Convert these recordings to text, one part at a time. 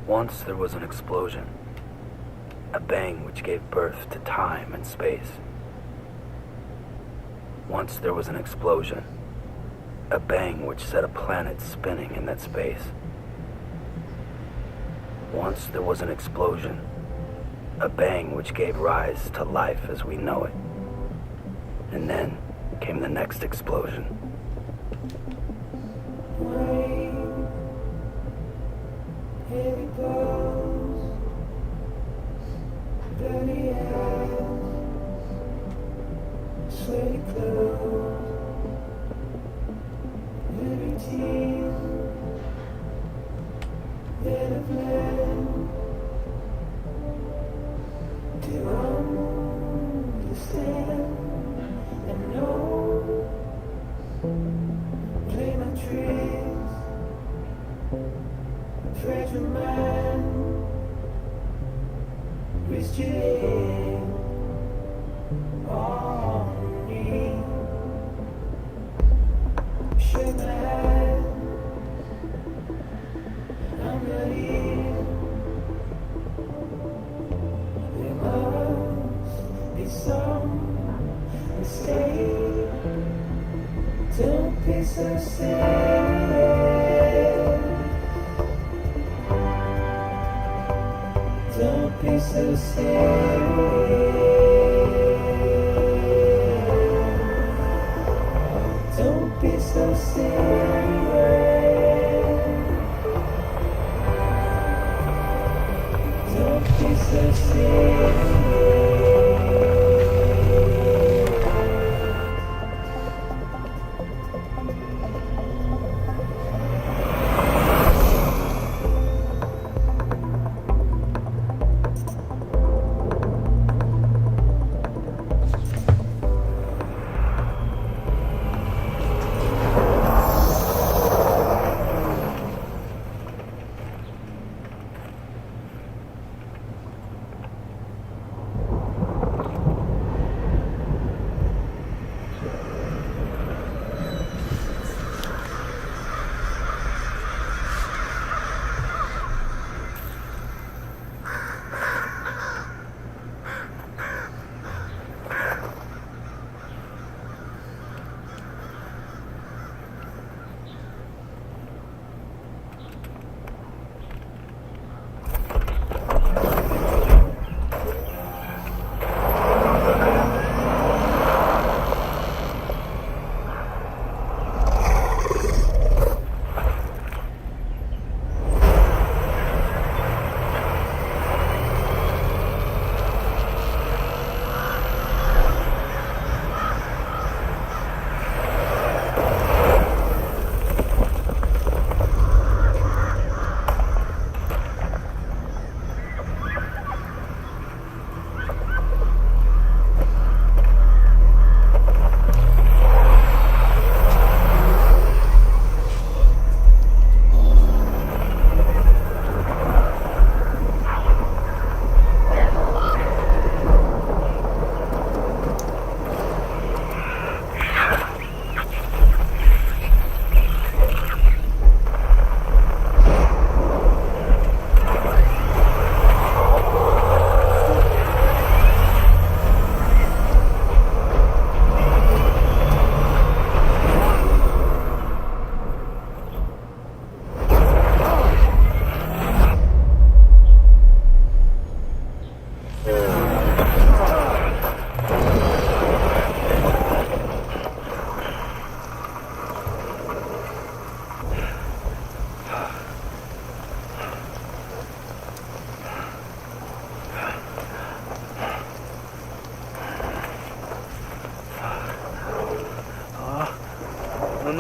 Once there was an explosion, a bang which gave birth to time and space. Once there was an explosion, a bang which set a planet spinning in that space. Once there was an explosion, a bang which gave rise to life as we know it. And then came the next explosion. Rain, heavy clothes, dirty hands, sweaty clothes, liberties that have led to understand and know. Play my tricks, treasure mine, risk your head on me. Shake my hand, I'm not here. There must be some mistake. Don't be so sad. Don't be so sad. Don't be so sad. Don't be so sad.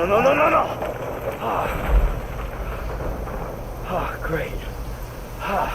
No. Great. Fuck.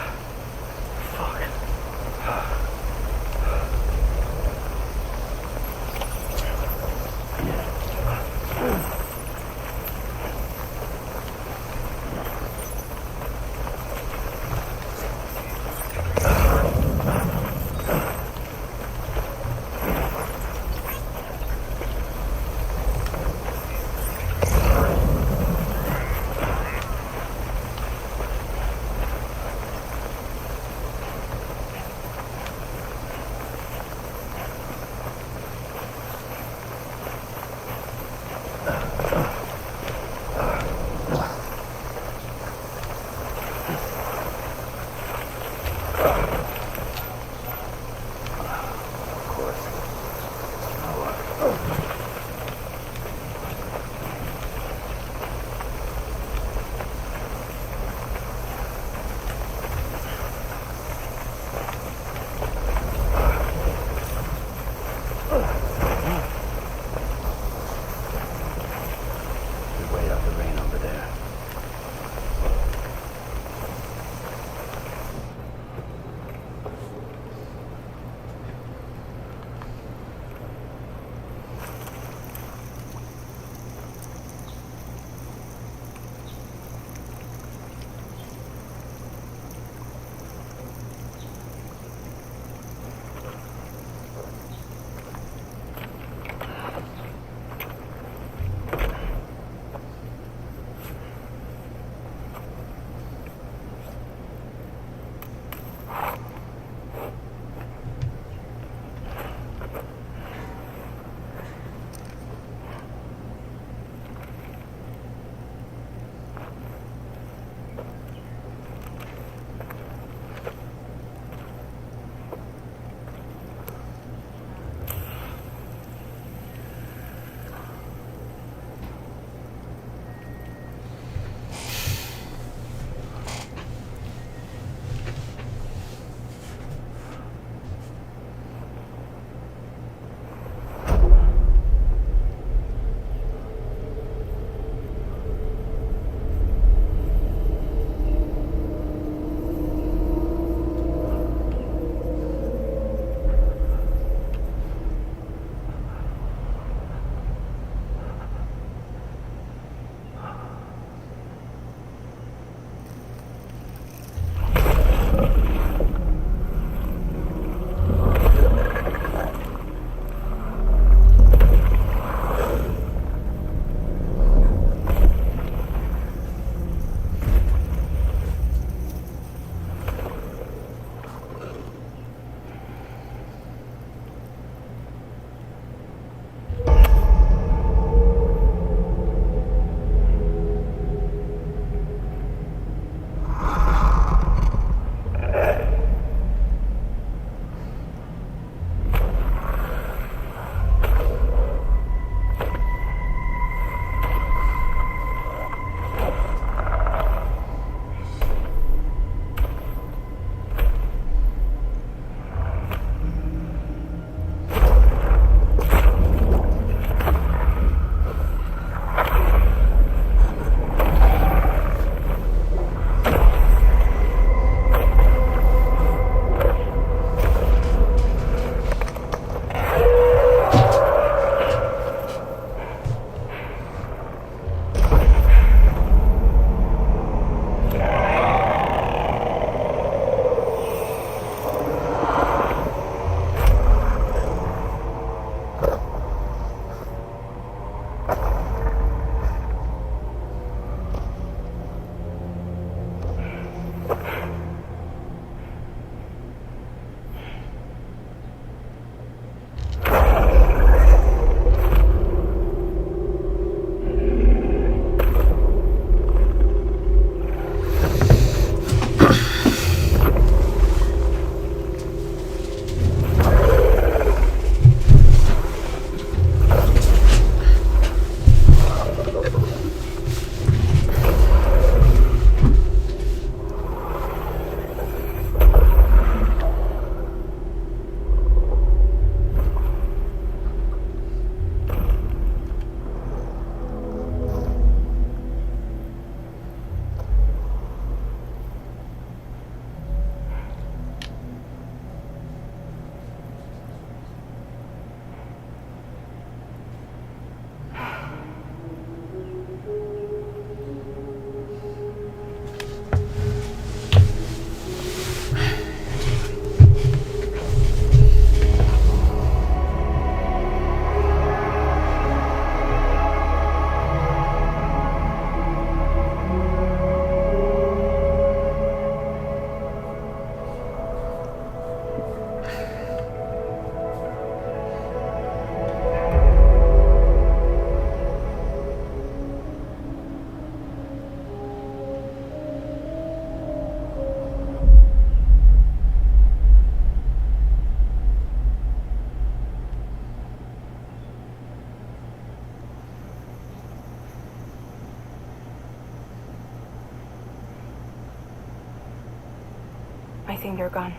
think they're gone.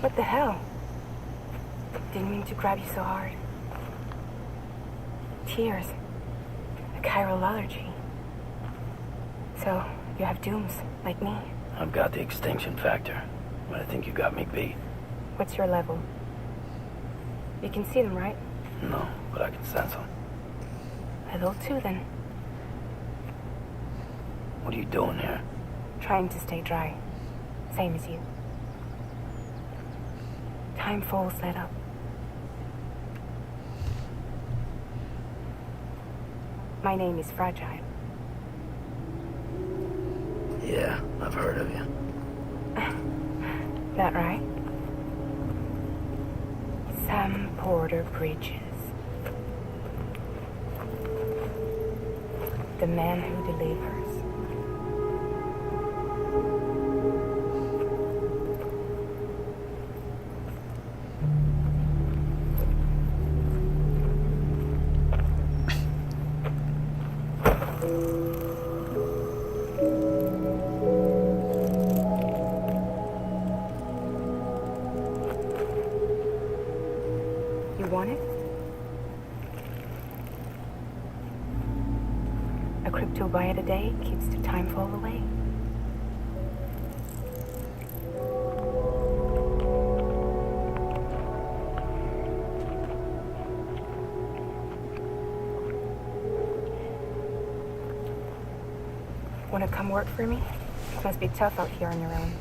What the hell? Didn't mean to grab you so hard. Tears. A chiral allergy. So, you have dooms, like me. I've got the extinction factor, but I think you got me beat. What's your level? You can see them, right? No, but I can sense them. I will too, then. What are you doing here? Trying to stay dry. Same as you. Timefall's let up. My name is Fragile. Yeah, I've heard of you. That right? Sam Porter Bridges. The man who delivers. You want it? A crypto byte a day keeps the timefall away. Wanna come work for me? It must be tough out here on your own.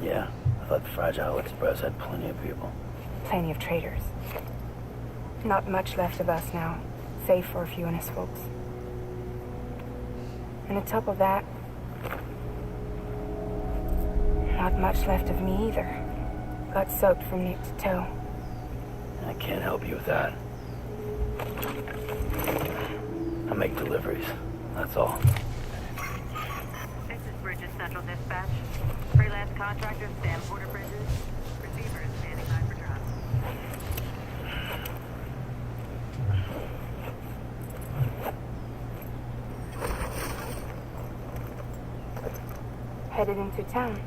Yeah, I thought Fragile Express had plenty of people. Plenty of traitors. Not much left of us now, save for a few honest folks. And on top of that, not much left of me either. Got soaked from neck to toe. I can't help you with that. I make deliveries, that's all. This is Bridges Central Dispatch. Freelance contractor Sam Porter Bridges. Receiver is standing by for drop. Headed into town.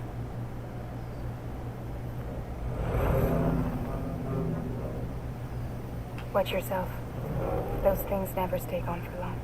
Watch yourself. Those things never stay gone for long.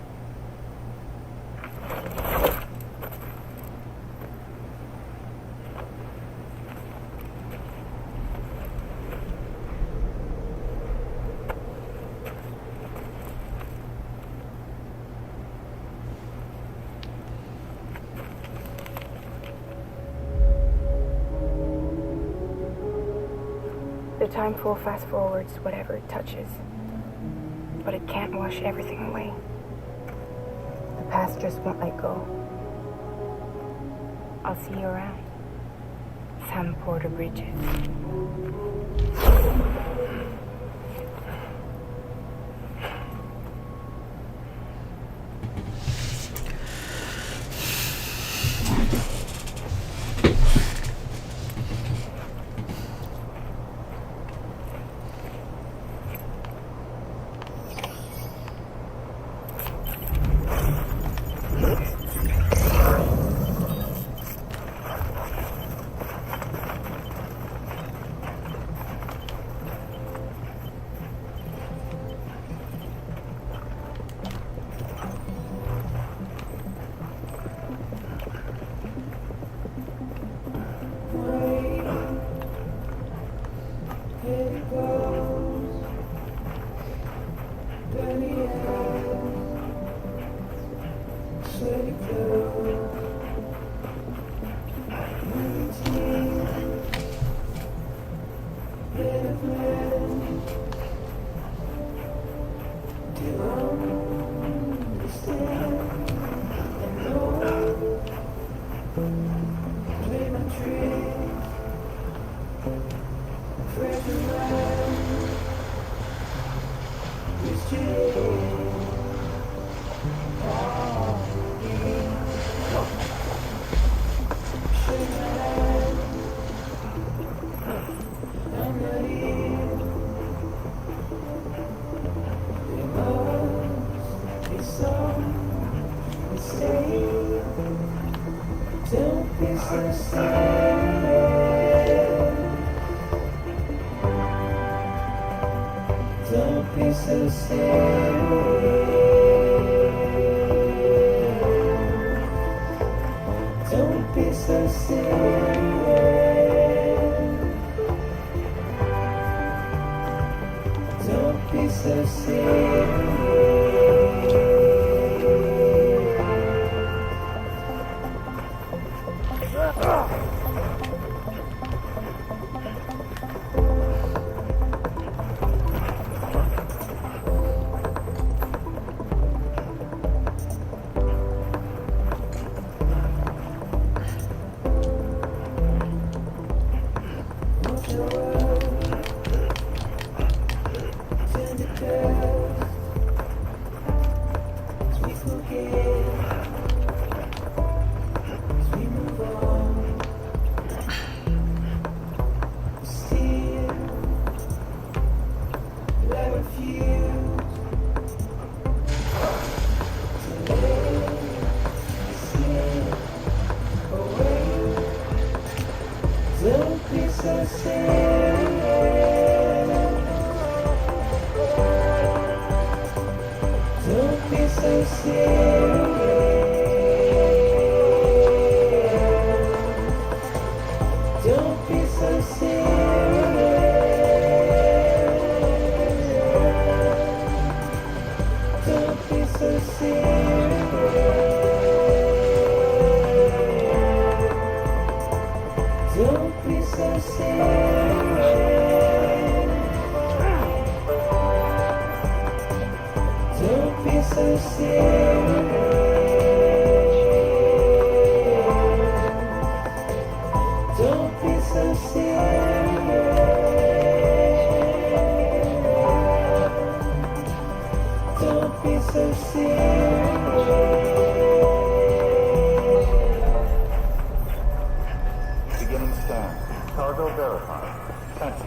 The timefall fast forwards whatever it touches, but it can't wash everything away. The past just won't let go. I'll see you around. Sam Porter Bridges. Don't be so so serious. Don't be so serious. Don't be so serious. Beginning scan. Cargo verified. Thank you.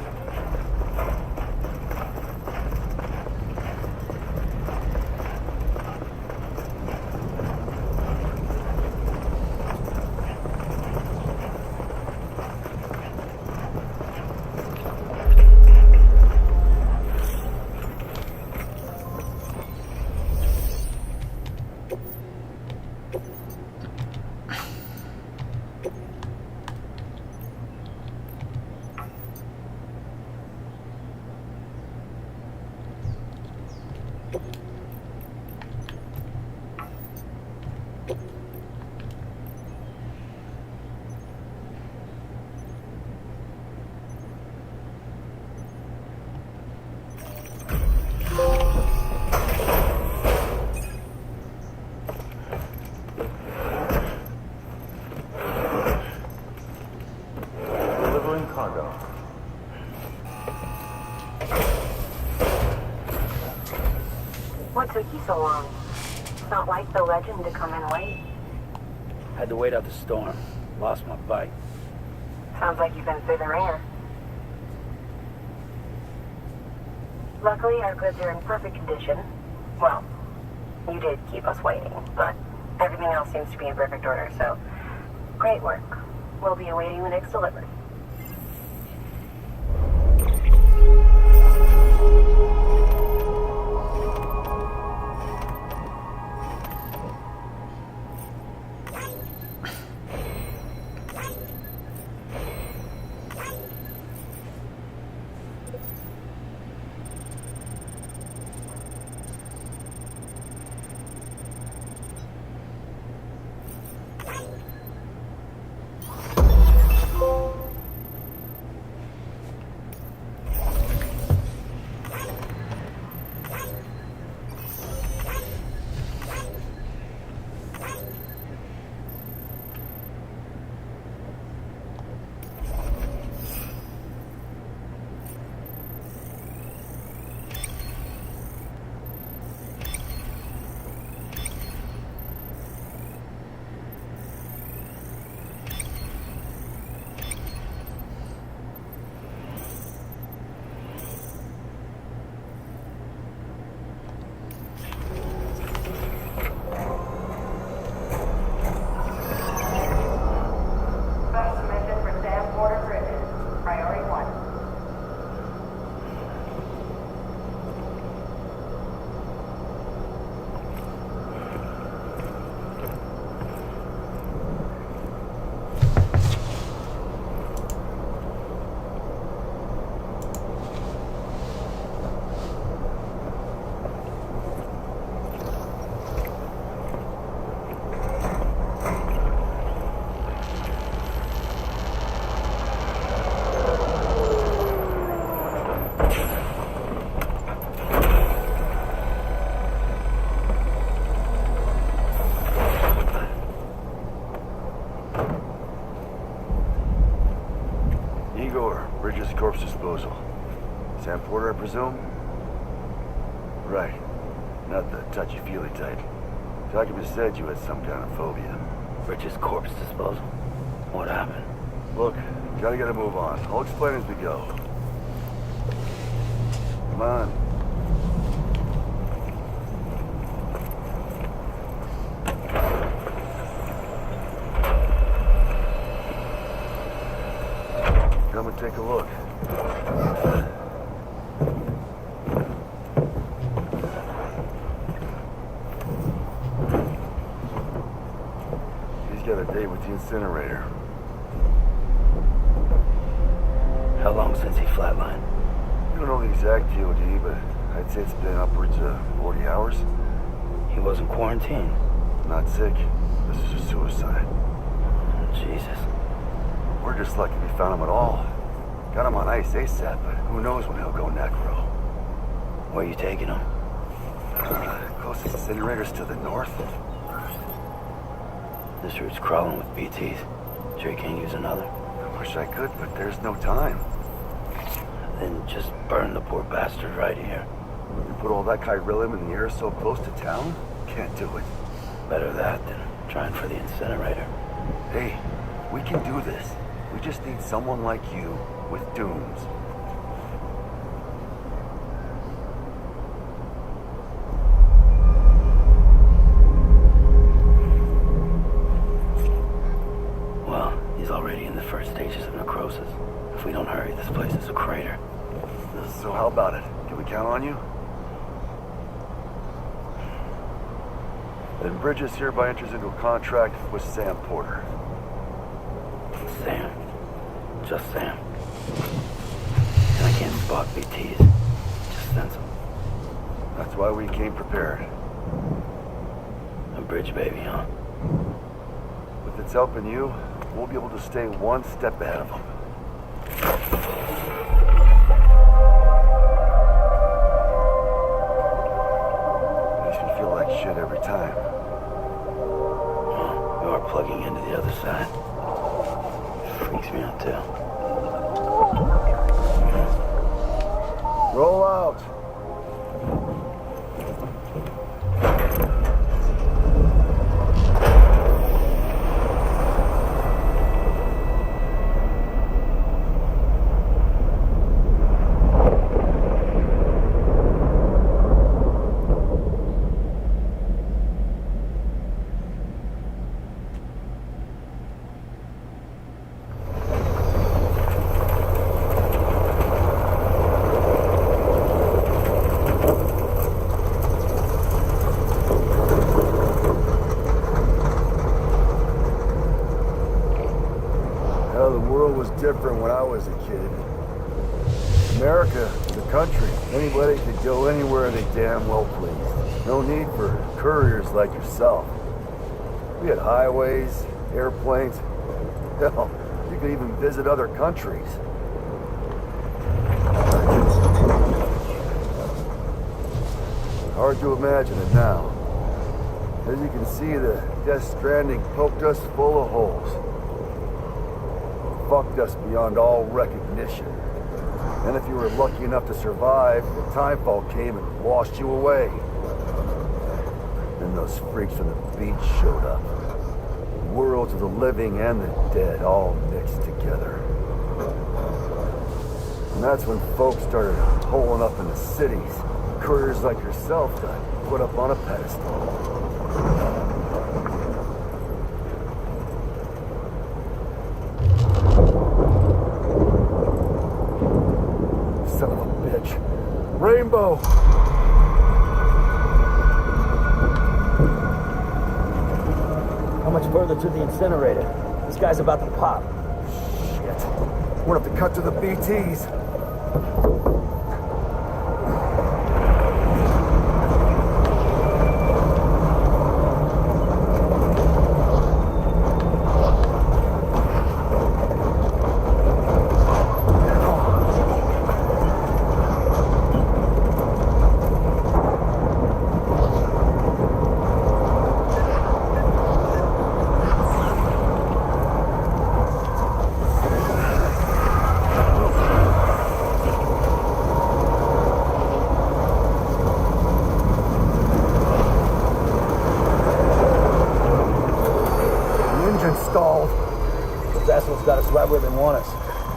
Delivering cargo. What took you so long? It's not like the legend to come in late. Had to wait out the storm. Lost my bike. Sounds like you've been through the ringer. Luckily, our goods are in perfect condition. Well, you did keep us waiting, but everything else seems to be in perfect order, so great work. We'll be awaiting the next delivery. Bridges corpse disposal. Sam Porter, I presume? Right. Not the touchy-feely type. Document said you had some kind of phobia. Bridges corpse disposal? What happened? Look, gotta get a move on. I'll explain as we go. Come on. Come and take a look. He's got a date with the incinerator. How long since he flatlined? We don't know the exact TOD, but I'd say it's been upwards of 40 hours. He wasn't quarantined. Not sick. This is a suicide. Jesus. We're just lucky we found him at all. Got him on ice ASAP, but who knows when he'll go necro. Where you taking him? Closest incinerator's to the north. This route's crawling with BTs. Sure you can't use another? I wish I could, but there's no time. Then just burn the poor bastard right here. You put all that chiralium in the air so close to town? Can't do it. Better that than trying for the incinerator. Hey, we can do this. We just need someone like you with dooms. Well, he's already in the first stages of necrosis. If we don't hurry, this place is a crater. So how about it? Can we count on you? Then Bridges hereby enters into a contract with Sam Porter. Sam. Just Sam. And I can't spot BTs. Just sense them. That's why we came prepared. A bridge baby, huh? With its helping you, we'll be able to stay one step ahead of them. Makes me feel like shit every time. Well, we are plugging into the other side. Freaks me out too. Roll out. Different when I was a kid. America was a country. Anybody could go anywhere they damn well pleased. No need for couriers like yourself. We had highways, airplanes. Hell, you could even visit other countries. Hard to imagine it now. As you can see, the Death Stranding poked us full of holes. Fucked us beyond all recognition. And if you were lucky enough to survive, the timefall came and washed you away. Then those freaks from the beach showed up. Worlds of the living and the dead all mixed together. And that's when folks started holing up in the cities. Couriers like yourself got put up on a pedestal. Rainbow! How much further to the incinerator? This guy's about to pop. Shit. We'll have to cut to the BTs.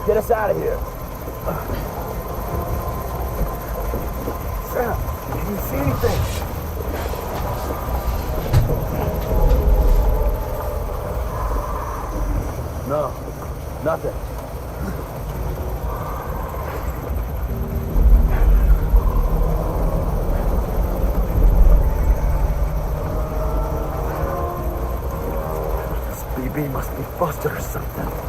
Get us out of here. Sam, can you see anything? No, nothing. This BB must be busted or something.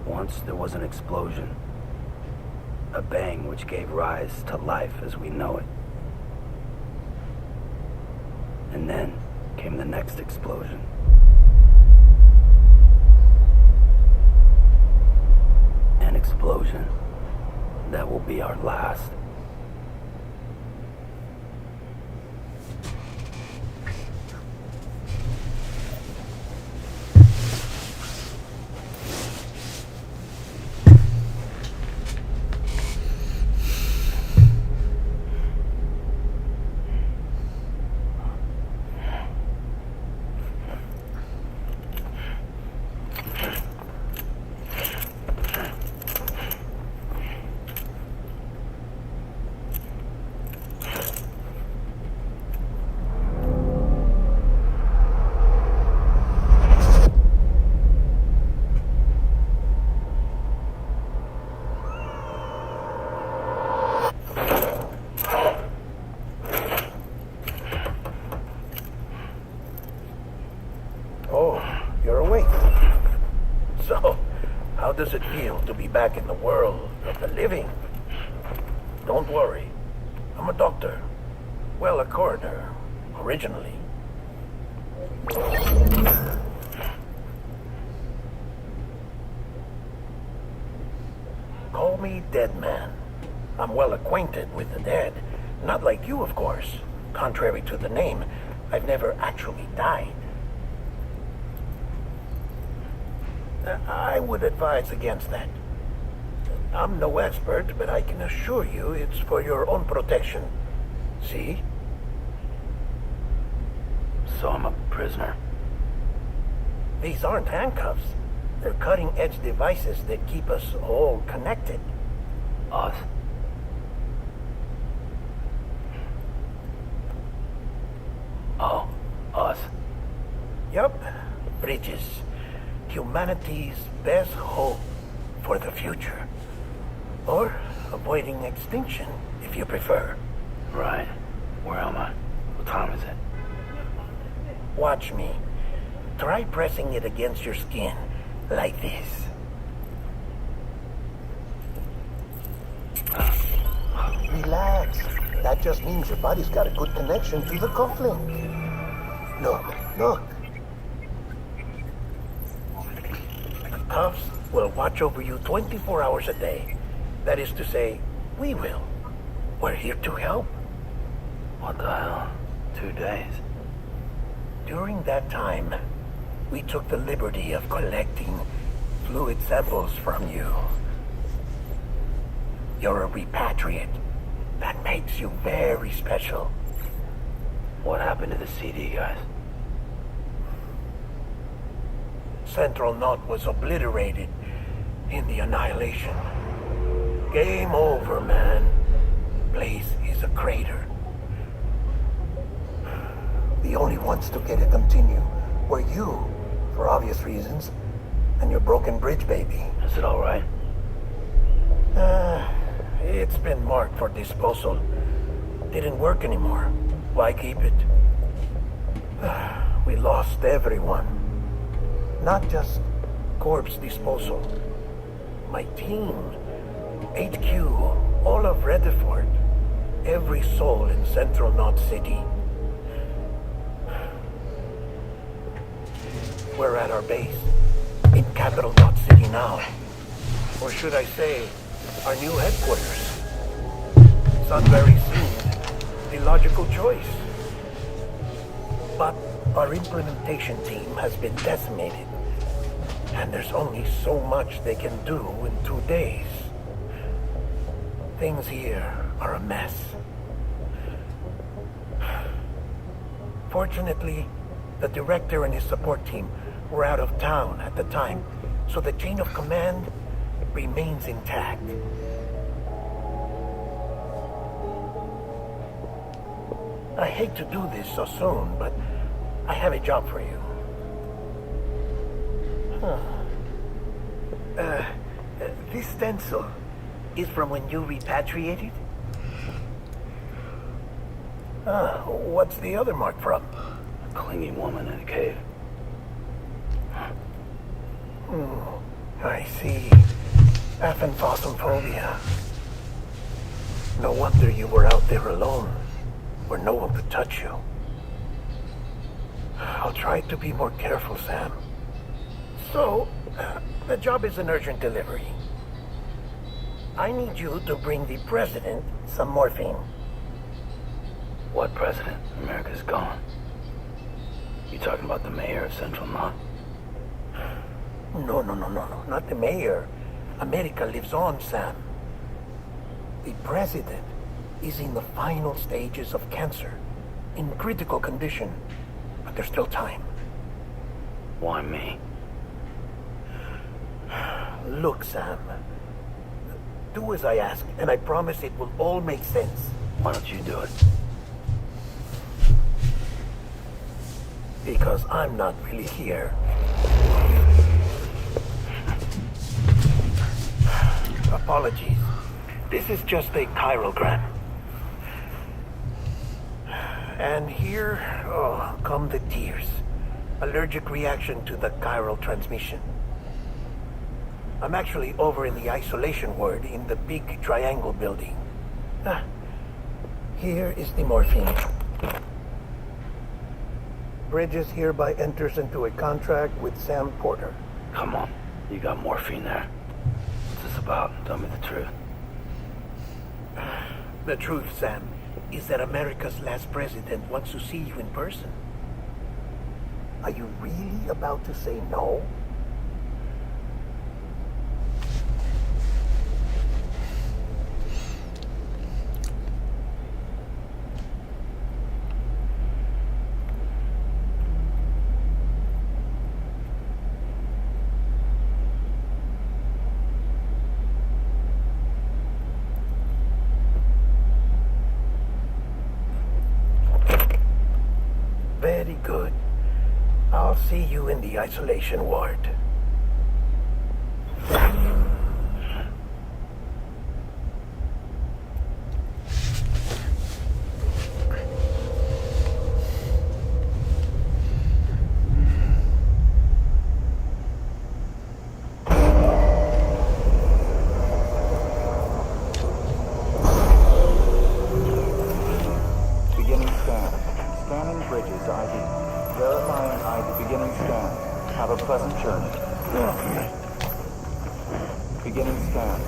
Once there was an explosion. A bang which gave rise to life as we know it. And then came the next explosion. An explosion that will be our last. How does it feel to be back in the world of the living? Don't worry. I'm a doctor. Well, a coroner, originally. Call me Dead Man. I'm well acquainted with the dead. Not like you, of course. Contrary to the name, I've never actually died. I would advise against that. I'm no expert, but I can assure you it's for your own protection. See? So I'm a prisoner. These aren't handcuffs. They're cutting-edge devices that keep us all connected. Us? Oh, us. Yup. Bridges. Humanity's best hope for the future. Or avoiding extinction, if you prefer. Right. Where am I? What time is it? Watch me. Try pressing it against your skin, like this. Relax. That just means your body's got a good connection to the cufflink. Look. Cuffs will watch over you 24 hours a day. That is to say, we will. We're here to help. What the hell? 2 days? During that time, we took the liberty of collecting fluid samples from you. You're a repatriate. That makes you very special. What happened to the CD, guys? Central Knot was obliterated in the annihilation. Game over, man. Place is a crater. The only ones to get to continue were you, for obvious reasons, and your broken bridge baby. Is it all right? It's been marked for disposal. Didn't work anymore. Why keep it? We lost everyone. Not just corpse disposal. My team, HQ, all of Redford, every soul in Central Knot City. We're at our base, in Capital Knot City now. Or should I say, our new headquarters. It's not very soon, the logical choice. But our implementation team has been decimated. And there's only so much they can do in 2 days. Things here are a mess. Fortunately, the director and his support team were out of town at the time, so the chain of command remains intact. I hate to do this so soon, but I have a job for you. This stencil is from when you repatriated? What's the other mark from? A clingy woman in a cave. I see. Aphanphosmphobia. No wonder you were out there alone, where no one could touch you. I'll try to be more careful, Sam. So, the job is an urgent delivery. I need you to bring the president some morphine. What president? America's gone. You talking about the mayor of Central Knot? No. Not the mayor. America lives on, Sam. The president is in the final stages of cancer, in critical condition, but there's still time. Why me? Look, Sam. Do as I ask, and I promise it will all make sense. Why don't you do it? Because I'm not really here. Apologies. This is just a chirogram. And here, come the tears. Allergic reaction to the chiral transmission. I'm actually over in the isolation ward in the big triangle building. Here is the morphine. Bridges hereby enters into a contract with Sam Porter. Come on. You got morphine there. What's this about? Tell me the truth. The truth, Sam, is that America's last president wants to see you in person. Are you really about to say no? Very good. I'll see you in the isolation ward. Beginning scan. Scanning bridges ID. Verifying ID. Beginning scan. Have a pleasant journey. Beginning scan.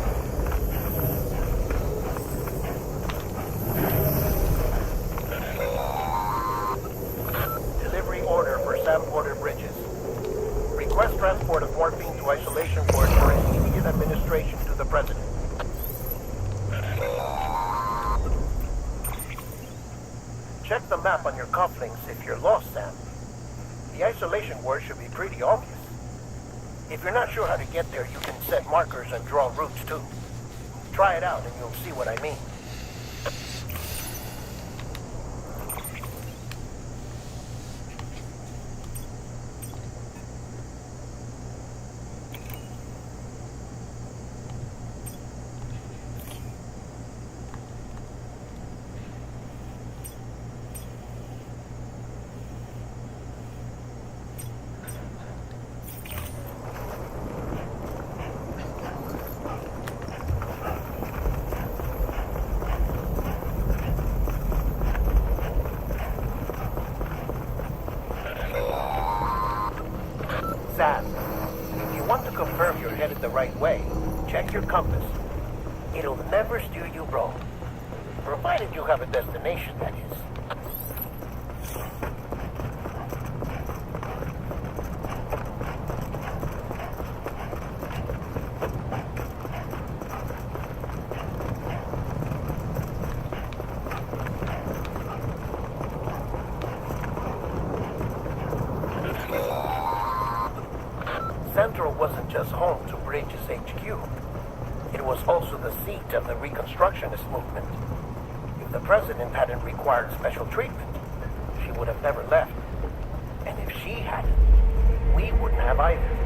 Delivery order for Sam Porter Bridges. Request transport of morphine to isolation ward for immediate administration to the president. Check the map on your cufflinks if you're lost, Sam. The isolation word should be pretty obvious. If you're not sure how to get there, you can set markers and draw routes too. Try it out and you'll see what I mean. Sam, if you want to confirm you're headed the right way, check your compass. It'll never steer you wrong. Provided you have a destination, that is. wasn't just home to Bridges HQ. It was also the seat of the Reconstructionist movement. If the president hadn't required special treatment, she would have never left. And if she hadn't, we wouldn't have either.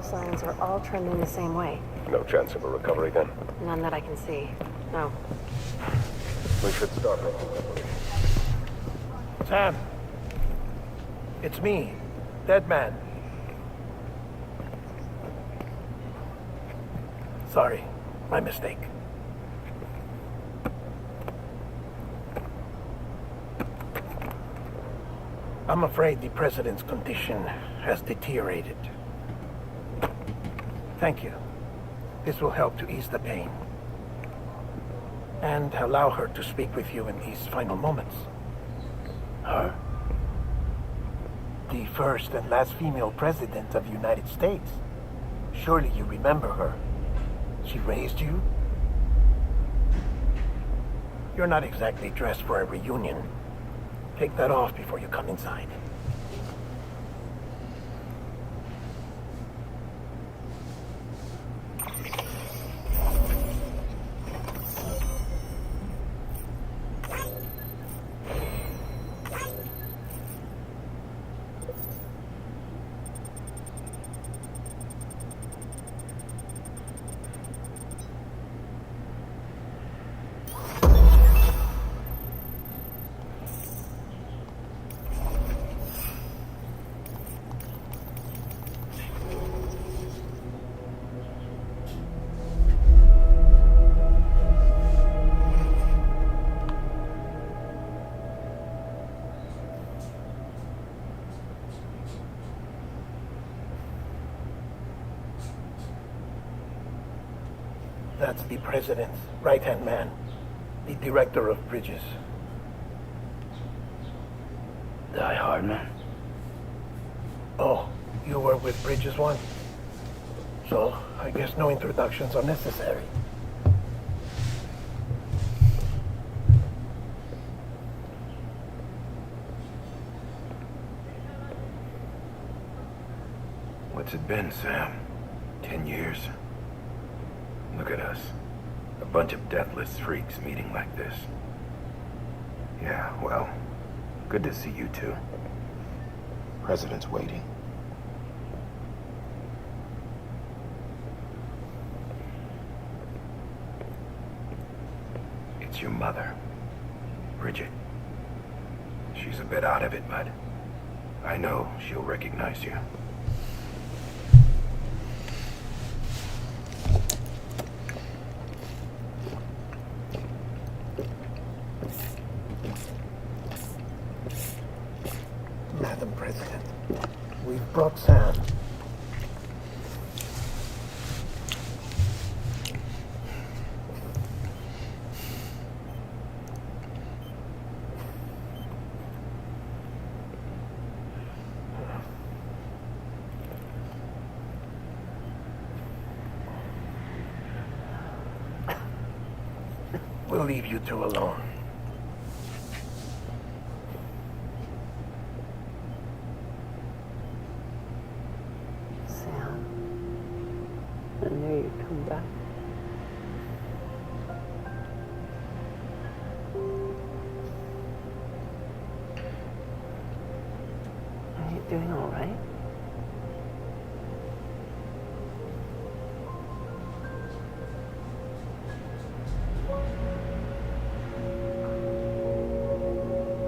Signs are all trending the same way. No chance of a recovery then? None that I can see. No. We should start making preparations. Sam. It's me, Dead Man. Sorry, my mistake. I'm afraid the president's condition has deteriorated. Thank you. This will help to ease the pain. And allow her to speak with you in these final moments. Her? The first and last female president of the United States. Surely you remember her. She raised you. You're not exactly dressed for a reunion. Take that off before you come inside. That's the president's right-hand man, the director of bridges. Die Hard man? Oh, you were with Bridges one? So, I guess no introductions are necessary. What's it been, Sam? 10 years? Look at us. A bunch of deathless freaks meeting like this. Yeah, well, good to see you two. President's waiting. It's your mother, Bridget. She's a bit out of it, but I know she'll recognize you. Madam President, we've brought Sam. We'll leave you two alone. Sam, I knew you'd come back. Are you doing all right?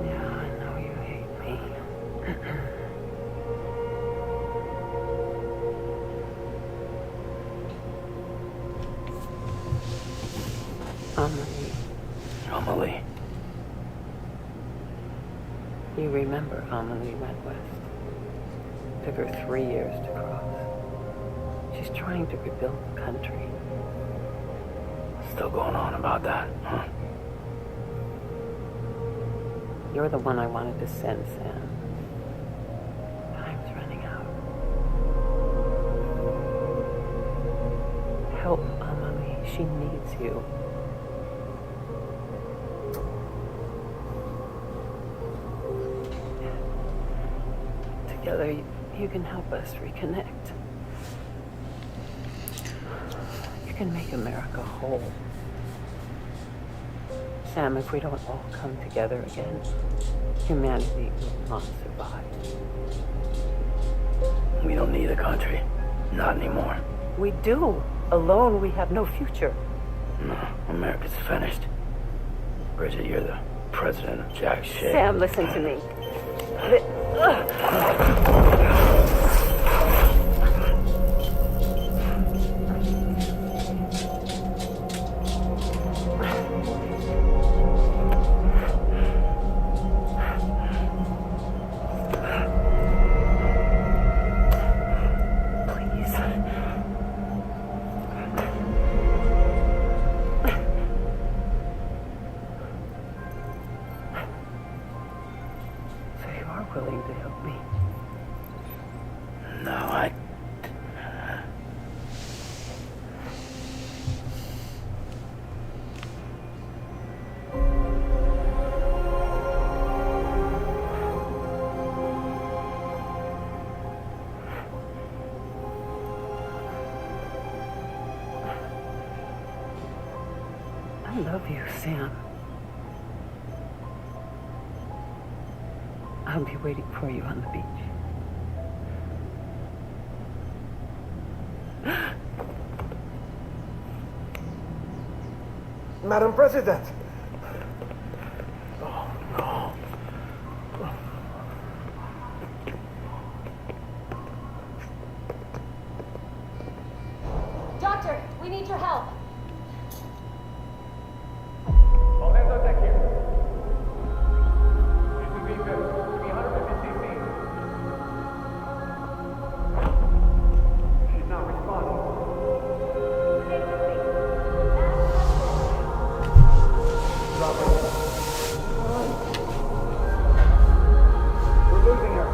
Yeah, I know you hate me. You remember when we went west? Took her 3 years to cross. She's trying to rebuild the country. Still going on about that, huh? You're the one I wanted to send, Sam. Time's running out. Help Amalie. She needs you. Together, you can help us reconnect. You can make America whole. Sam, if we don't all come together again, humanity will not survive. We don't need a country. Not anymore. We do. Alone, we have no future. No, America's finished. Bridget, you're the president of jack shit. Sam, listen to me. Willing to help me? No, I love you, Sam. I'll be waiting for you on the beach. Madam President! Oh, no. Doctor, we need your help. All hands on deck here. Please be good. 150 cc. She's not responding. Drop her. We're losing her.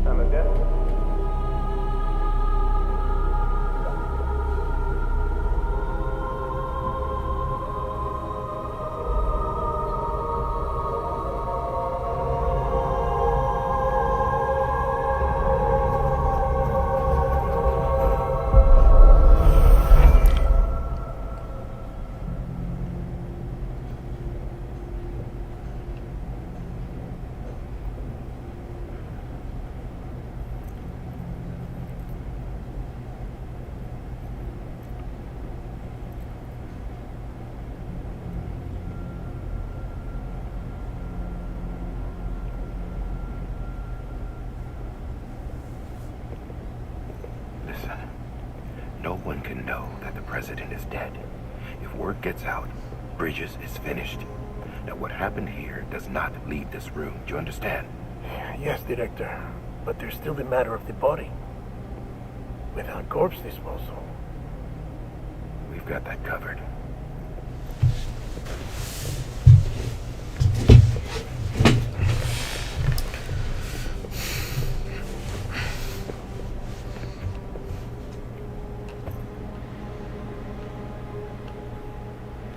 Time of death? Listen, no one can know that the president is dead. If word gets out, Bridges is finished. Now, what happened here does not leave this room. Do you understand? Yes, Director. But there's still the matter of the body. Without corpse disposal. We've got that covered.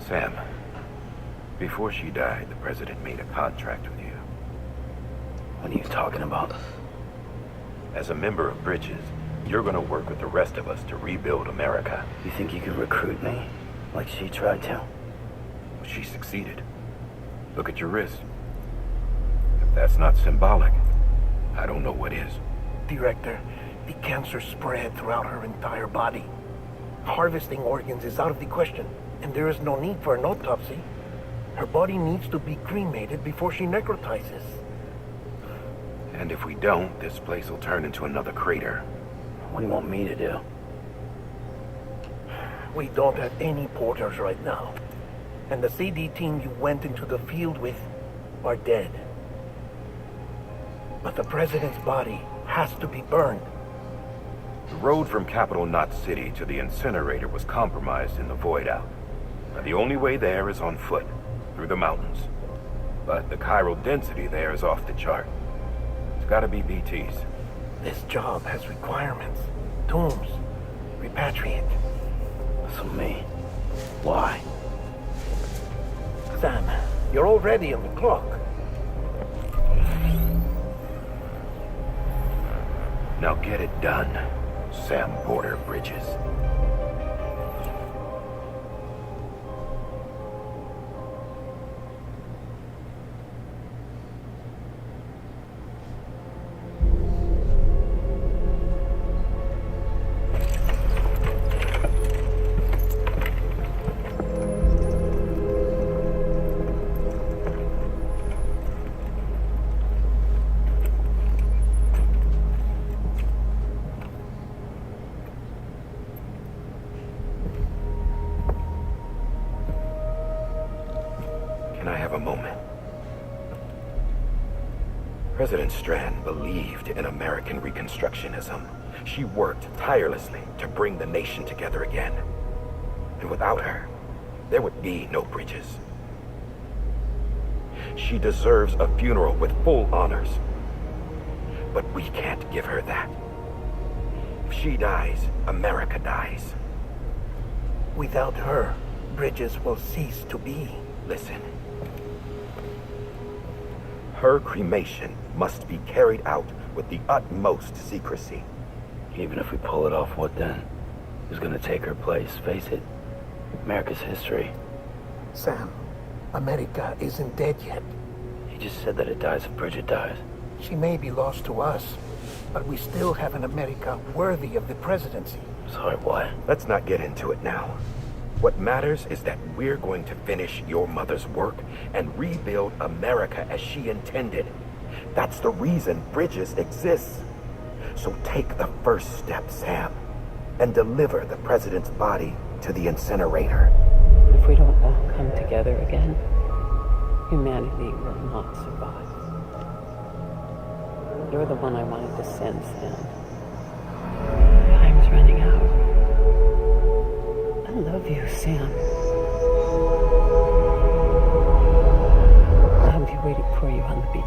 Sam, before she died, the president made a contract with you. What are you talking about? As a member of Bridges, you're gonna work with the rest of us to rebuild America. You think you can recruit me? Like she tried to? She succeeded. Look at your wrist. If that's not symbolic, I don't know what is. Director, the cancer spread throughout her entire body. Harvesting organs is out of the question, and there is no need for an autopsy. Her body needs to be cremated before she necrotizes. And if we don't, this place will turn into another crater. What do you want me to do? We don't have any porters right now. And the CD team you went into the field with are dead. But the president's body has to be burned. The road from Capital Knot City to the incinerator was compromised in the void out. Now, the only way there is on foot, through the mountains. But the chiral density there is off the chart. It's gotta be BT's. This job has requirements. Tombs. Repatriate. So me. Why? Sam, you're already on the clock. Now get it done, Sam Porter Bridges. Can I have a moment? President Strand believed in American Reconstructionism. She worked tirelessly to bring the nation together again. And without her, there would be no bridges. She deserves a funeral with full honors. But we can't give her that. If she dies, America dies. Without her, bridges will cease to be. Listen. Her cremation must be carried out with the utmost secrecy. Even if we pull it off, what then? Who's gonna take her place? Face it, America's history. Sam, America isn't dead yet. He just said that it dies if Bridget dies. She may be lost to us, but we still have an America worthy of the presidency. Sorry, what? Let's not get into it now. What matters is that we're going to finish your mother's work and rebuild America as she intended. That's the reason Bridges exists. So take the first step, Sam, and deliver the president's body to the incinerator. If we don't all come together again, humanity will not survive. You're the one I wanted to send, Sam. Time's running out. I love you, Sam. I'll be waiting for you on the beach.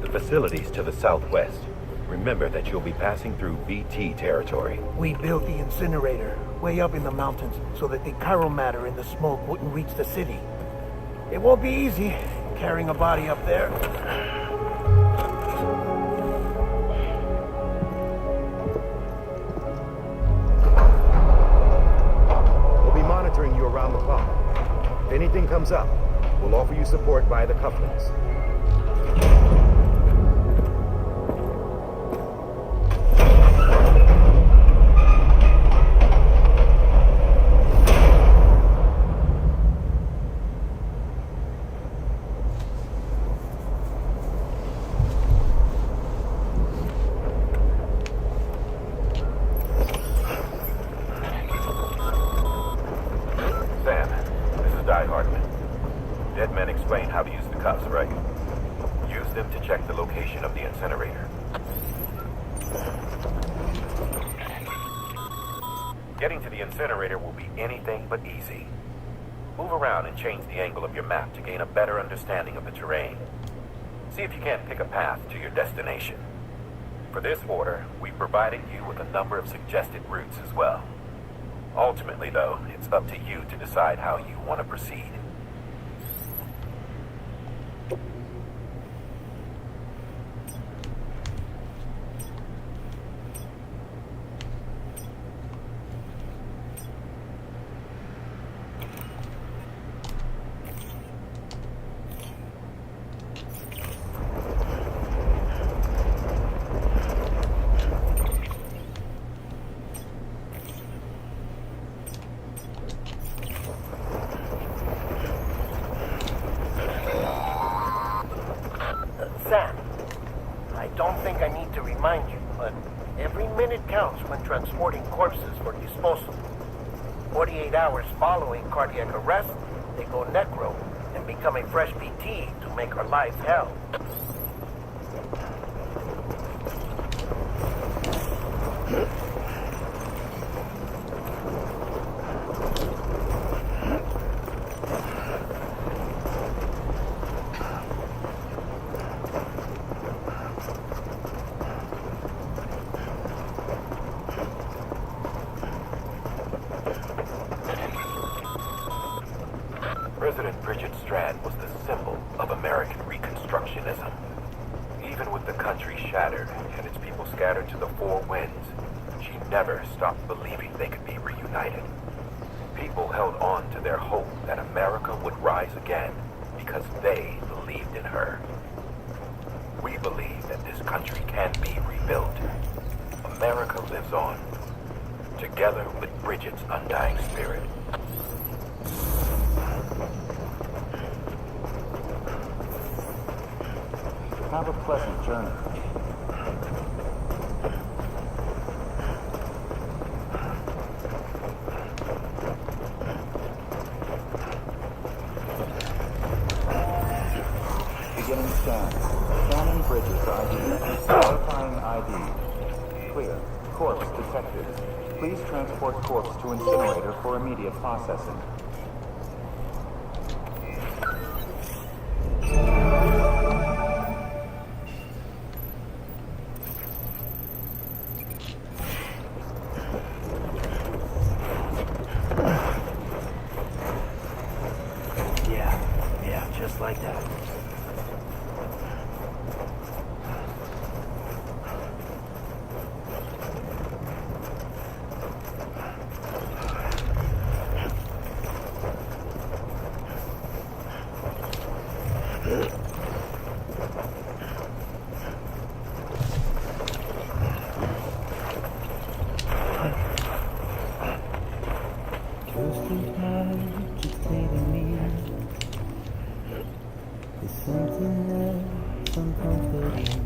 The facilities to the southwest. Remember that you'll be passing through BT territory. We built the incinerator way up in the mountains so that the chiral matter in the smoke wouldn't reach the city. It won't be easy carrying a body up there. We'll be monitoring you around the clock. If anything comes up, we'll offer you support via the cufflinks. Getting to the incinerator will be anything but easy. Move around and change the angle of your map to gain a better understanding of the terrain. See if you can't pick a path to your destination. For this order, we've provided you with a number of suggested routes as well. Ultimately, though, it's up to you to decide how you want to proceed. Sam, I don't think I need to remind you, but every minute counts when transporting corpses for disposal. 48 hours following cardiac arrest, they go necro and become a fresh PT to make our lives hell. President Bridget Strand was the symbol of American Reconstructionism. Even with the country shattered and its people scattered to the four winds, she never stopped believing they could be reunited. People held on to their hope that America would rise again because they believed in her. We believe that this country can be rebuilt. America lives on, together with Bridget's undying spirit. Have a pleasant journey. Beginning scan. Scanning Bridges ID. Verifying ID. Clear. Corpse detected. Please transport corpse to incinerator for immediate processing. Yeah, just like that. Twisted heart keeps taking me. There's something else uncomforting.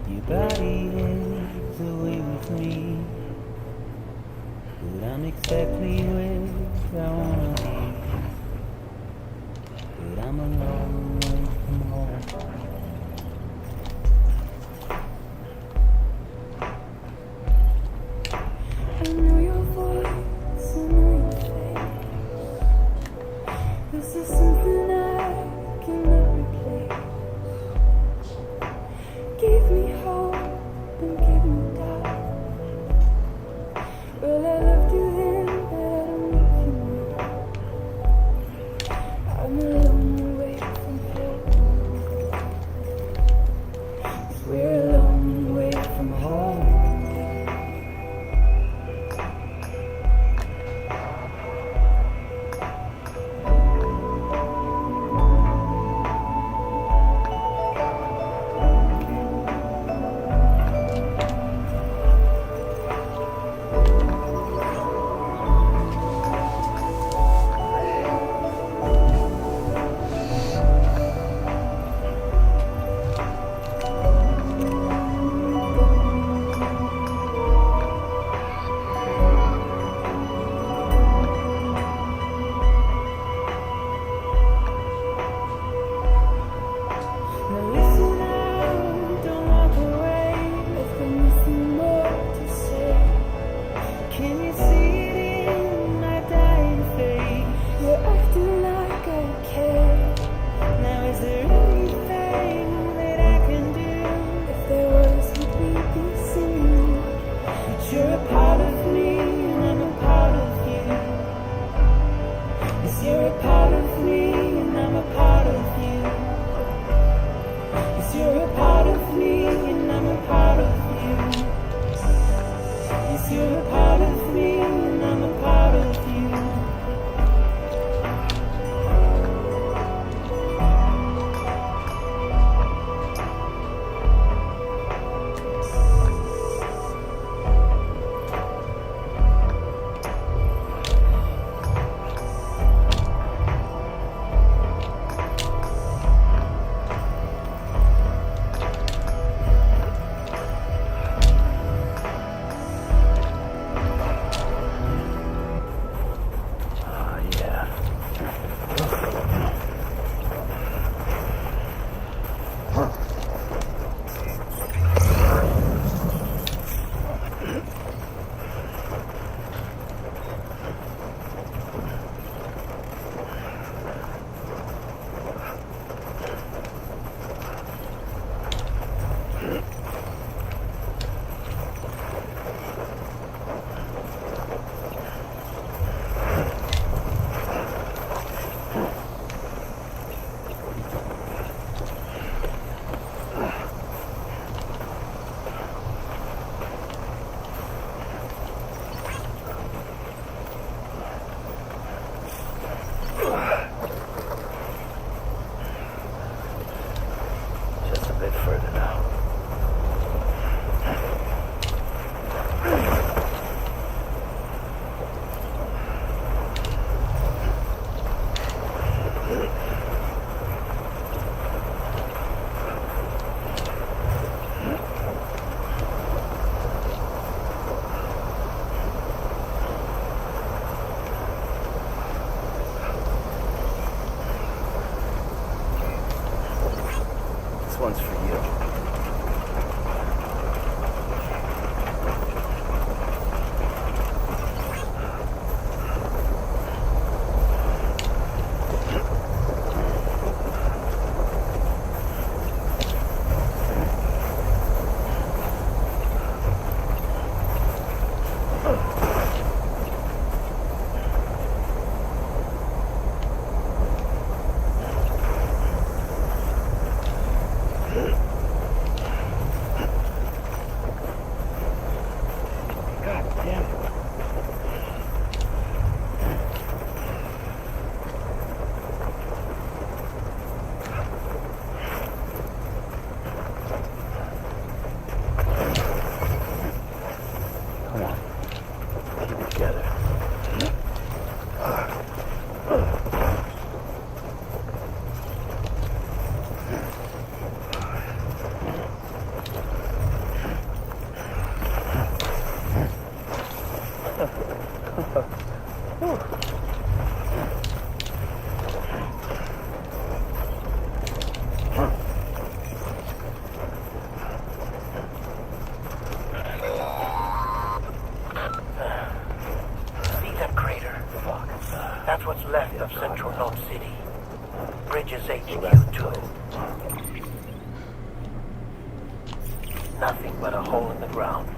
Your body is away with me, but I'm exactly where I wanna be. But I'm a long way from home. I know your voice, I know your face. This is something I cannot replace. Give me hope and give me doubt. Well, I loved you then, but I don't one's for you. That's what's left of Central Dome City. Bridges HQ too. Nothing but a hole in the ground.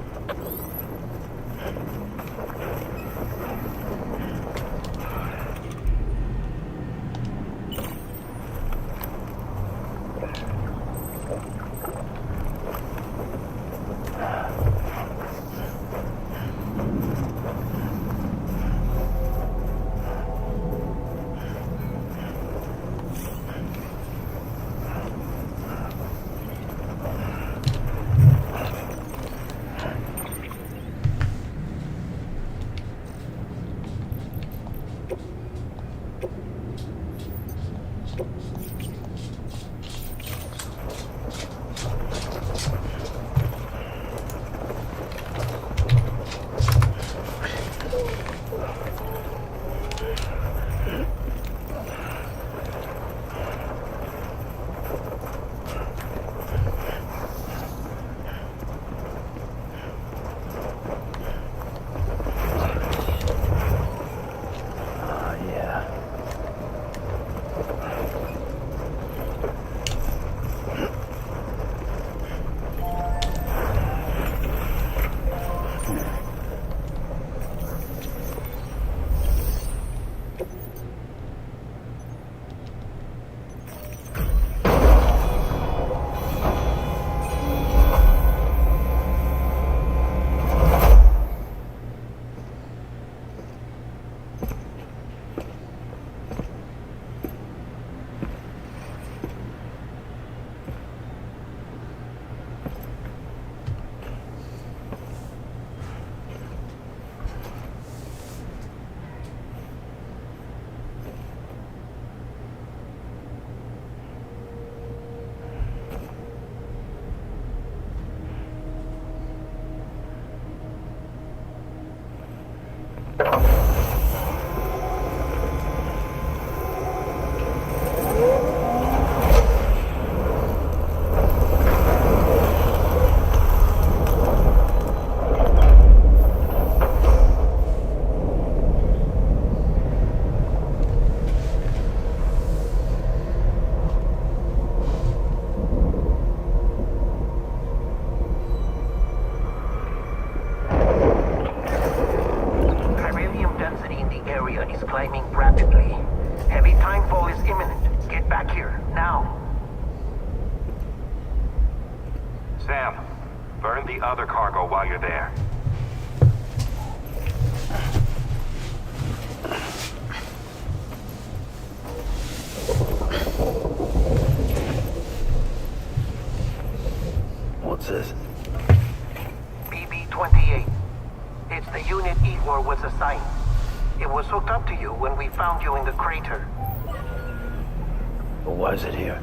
Why is it here?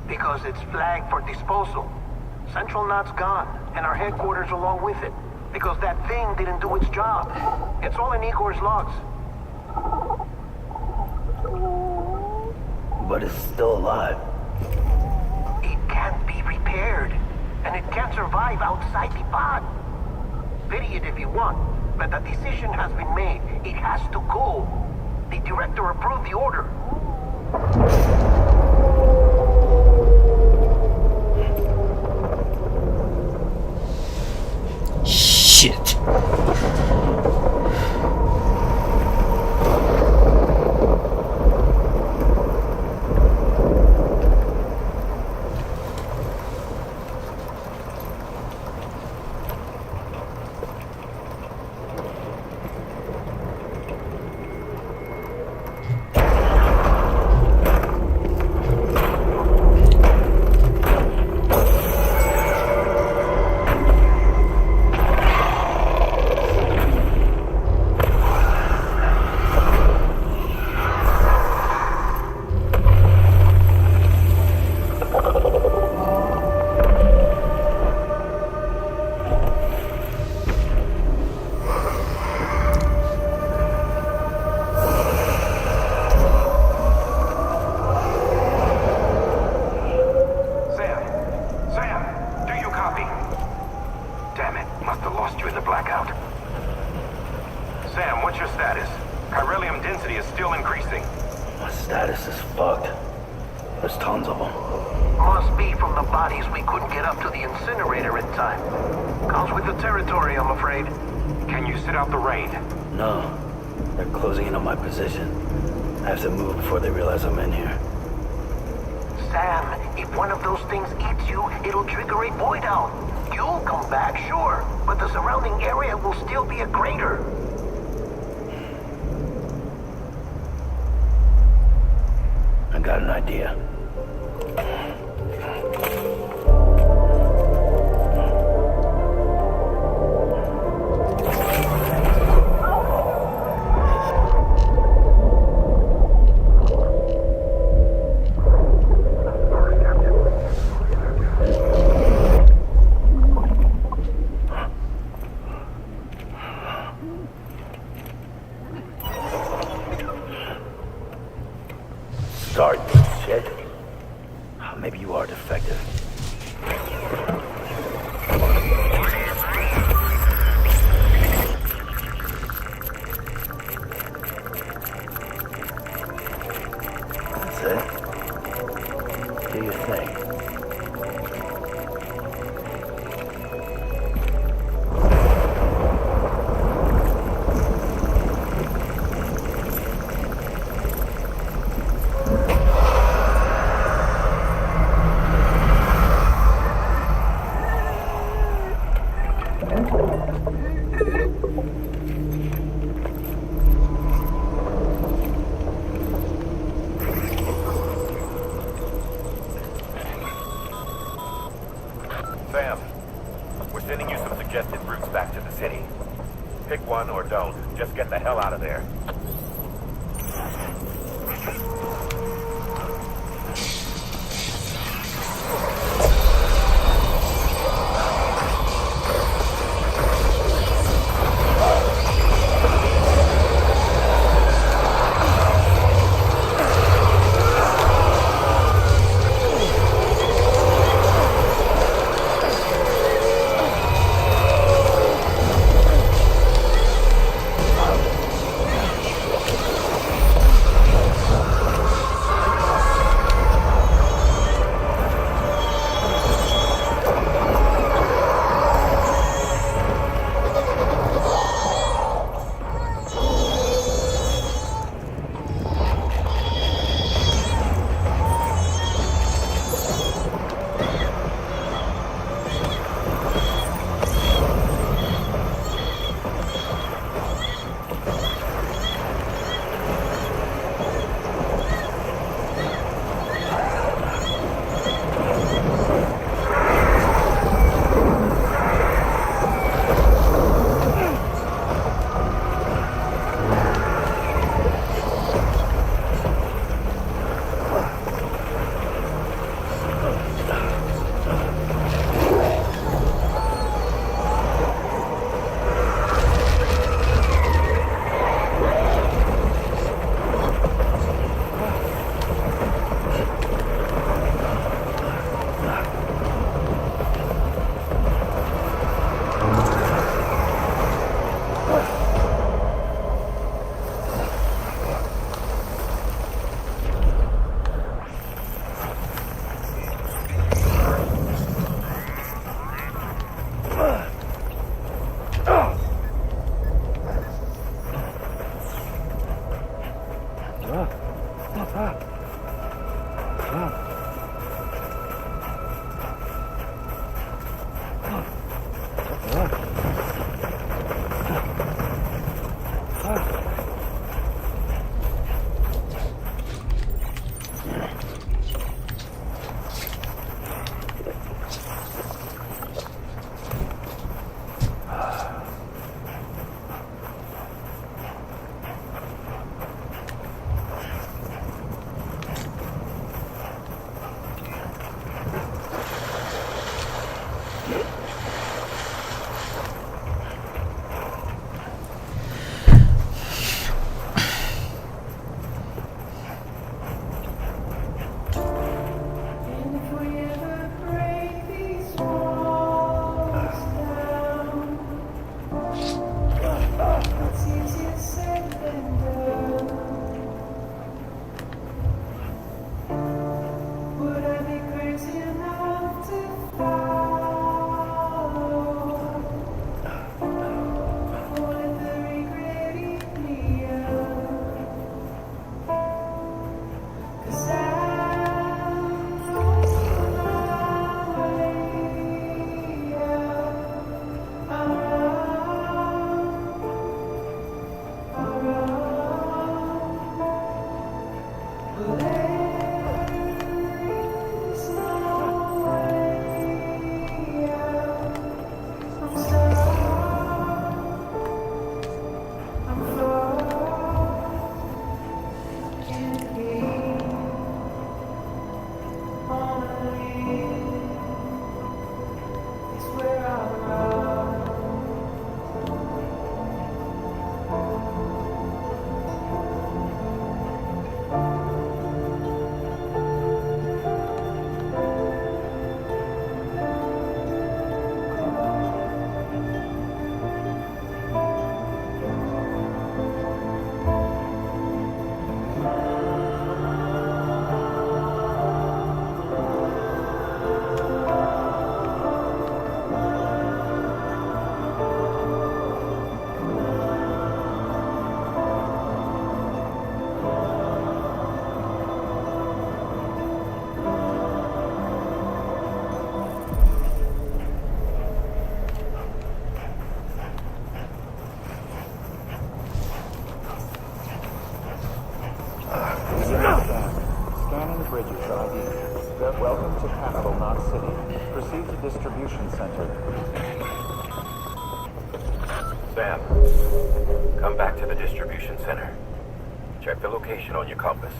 Because it's flagged for disposal. Central Knot's gone, and our headquarters along with it. Because that thing didn't do its job. It's all in Igor's logs. But it's still alive. impaired, and it can't survive outside the pod. Pity it if you want, but the decision has been made. It has to go. The director approved the order. Shit. Start, shit. Maybe you are defective. That's it. Do your thing. Sam, we're sending you some suggested routes back to the city. Pick one or don't. Just get the hell out of there. Welcome to Capital Knot City. Proceed to Distribution Center. Sam, come back to the distribution center. Check the location on your compass.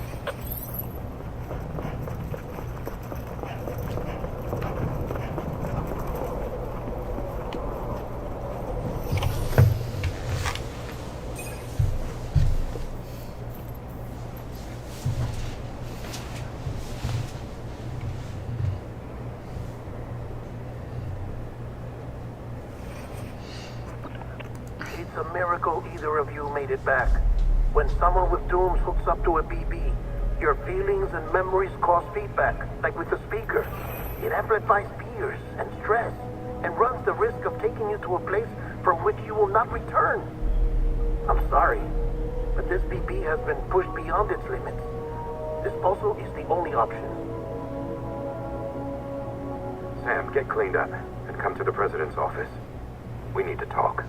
It's a miracle either of you made it back. When someone with dooms hooks up to a BB, your feelings and memories cause feedback, like with the speaker. It amplifies fears and stress, and runs the risk of taking you to a place from which you will not return. I'm sorry, but this BB has been pushed beyond its limits. Disposal is the only option. Sam, get cleaned up and come to the president's office. We need to talk.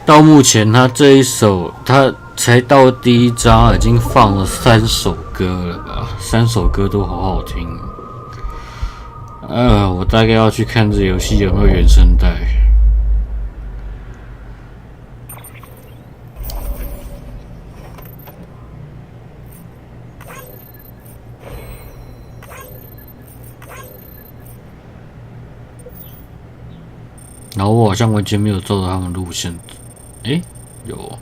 到目前他这一首他才到第一章，已经放了3首歌了吧？3首歌都好好听。我大概要去看这游戏有没有原声带。然后我好像完全没有照着他们路线，有。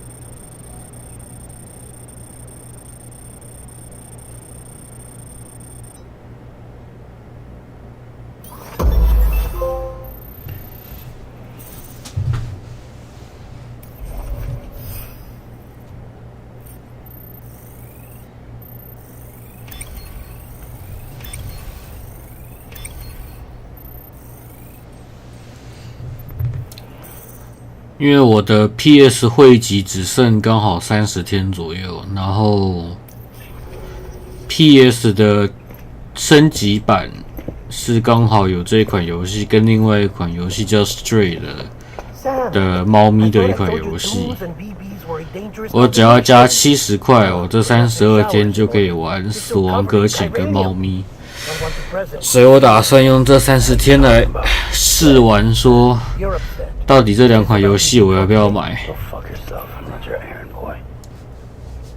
因为我的 PS 汇集只剩刚好30天左右，然后 PS 的升级版是刚好有这一款游戏跟另外一款游戏叫 Stray 的猫咪的一款游戏，我只要加70块，我这32天就可以玩死亡搁浅跟猫咪，所以我打算用这30天来试玩说。到底这2款游戏我要不要买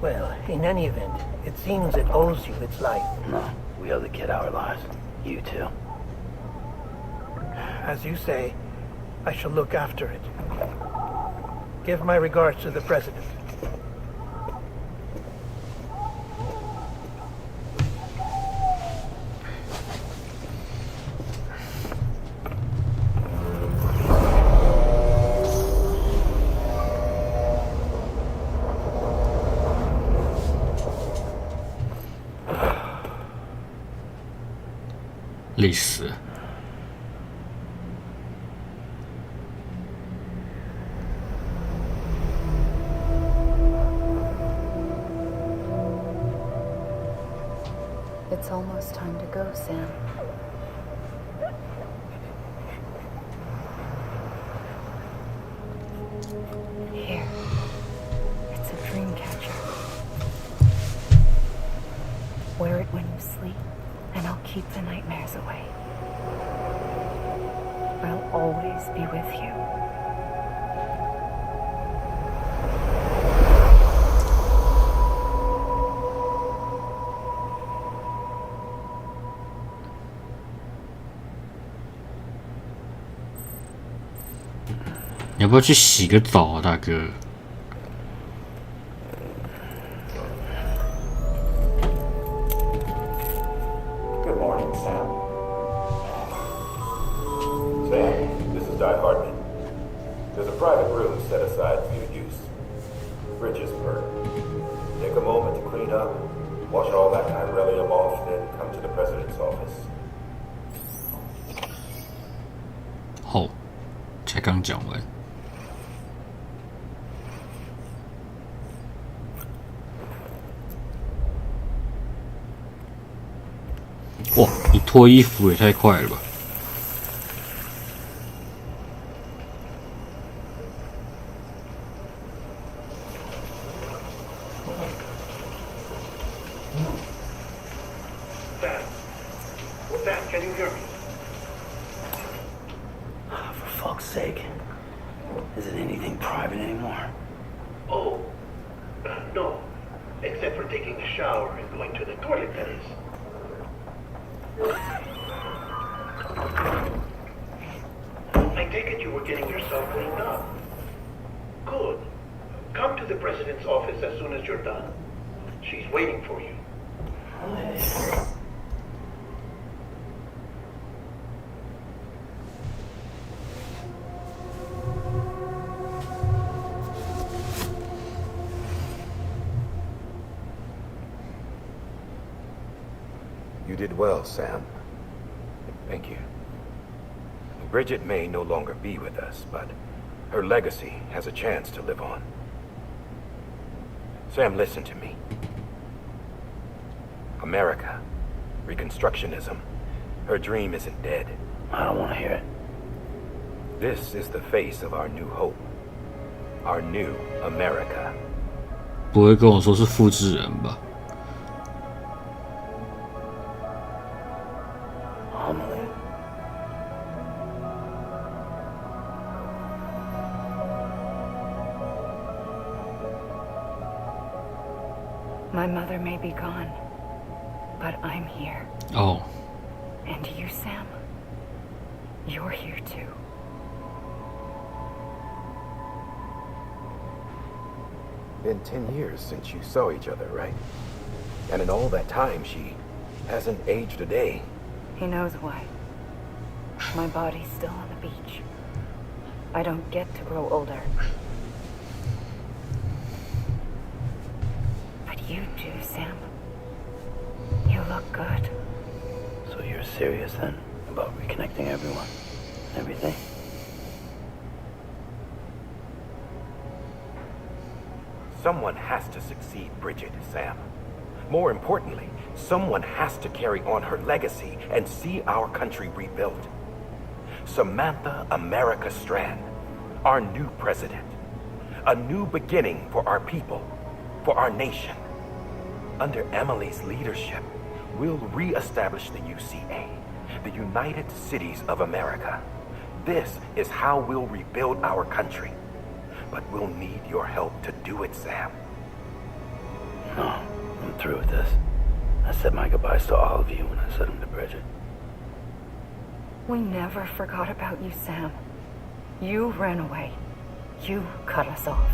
Well, in any event, it seems it owes you its life. No, we owe the kid our lives. You too. As you say, I shall look after it. Give my regards to the president.累死了。It's almost time to go, Sam. Here. It's a dream catcher. Wear it when you sleep, and I'll keep the nightmares away. I'll always be with you.你要不要去洗个澡啊，大哥？ Good morning, Sam. Sam, this is Hartman. There's a private room set aside for your use. Bridgesburg. Take a moment to clean up, wash all that chiralium off, then come to the president's office. 好，才刚讲完。 哇，你脱衣服也太快了吧！ Sam, can you hear me? For fuck's sake. Is it anything private anymore? Oh, no. Except for taking a shower and going to the toilet, that is. I take it you were getting yourself cleaned up. Good. Come to the president's office as soon as you're done. She's waiting for you. You did well, Sam. Thank you. Bridget may no longer be with us, but her legacy has a chance to live on. Sam, listen to me. America, Reconstructionism, her dream isn't dead. I don't want to hear it. This is the face of our new hope. our new America. 不会跟我说是复制人吧？ Amelie. My mother may be gone, but I'm here. Oh. And you, Sam, you're here too. Been 10 years since you saw each other, right? And in all that time, she hasn't aged a day. He knows why. My body's still on the beach. I don't get to grow older. But you do, Sam. You look good. So you're serious then about reconnecting everyone? Everything? Someone has to succeed Bridget, Sam. More importantly, someone has to carry on her legacy and see our country rebuilt. Samantha America Strand, our new president. A new beginning for our people, for our nation. Under Emily's leadership, we'll re-establish the UCA, the United Cities of America. This is how we'll rebuild our country. But we'll need your help to do it, Sam. No, I'm through with this. I said my goodbyes to all of you when I said them to Bridget. We never forgot about you, Sam. You ran away. You cut us off.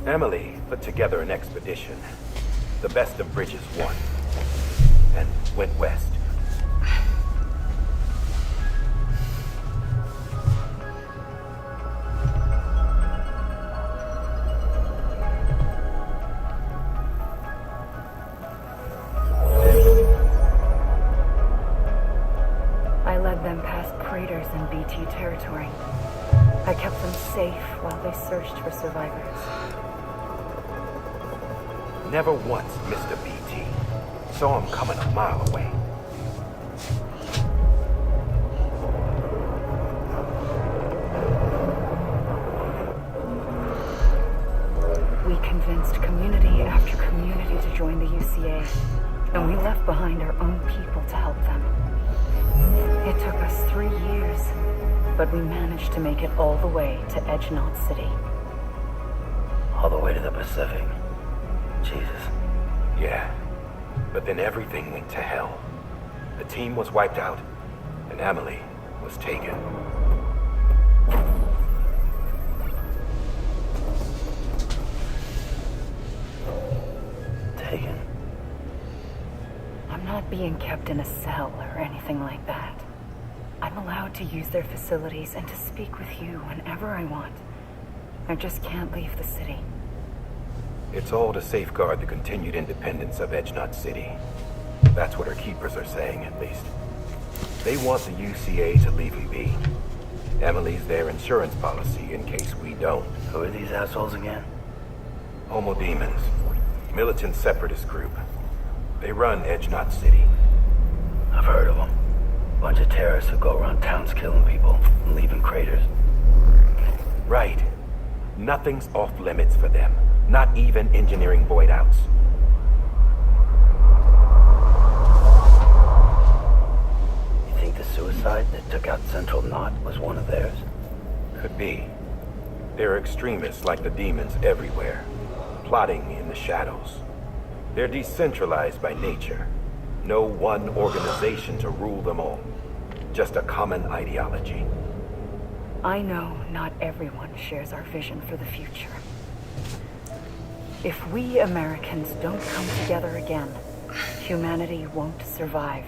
Emily put together an expedition. The best of bridges won. And went west. I led them past craters in BT territory. I kept them safe while they searched for survivors. Never once missed a BT. Saw him coming a mile away. We convinced community after community to join the UCA, and we left behind our own people to help them. It took us 3 years, but we managed to make it all the way to Edge Knot City. All the way to the Pacific. Jesus. Yeah, but then everything went to hell. The team was wiped out, and Emily was taken. Taken? I'm not being kept in a cell or anything like that. I'm allowed to use their facilities and to speak with you whenever I want. I just can't leave the city. It's all to safeguard the continued independence of Edge Knot City. That's what our keepers are saying, at least. They want the UCA to leave them be. Emily's their insurance policy in case we don't. Who are these assholes again? Homo Demons. Militant separatist group. They run Edge Knot City. I've heard of them. Bunch of terrorists who go around towns killing people and leaving craters. Right. Nothing's off limits for them. Not even engineering void outs. You think the suicide that took out Central Knot was one of theirs? Could be. There are extremists like the demons everywhere, plotting in the shadows. They're decentralized by nature. No one organization to rule them all. Just a common ideology. I know not everyone shares our vision for the future. If we Americans don't come together again, humanity won't survive.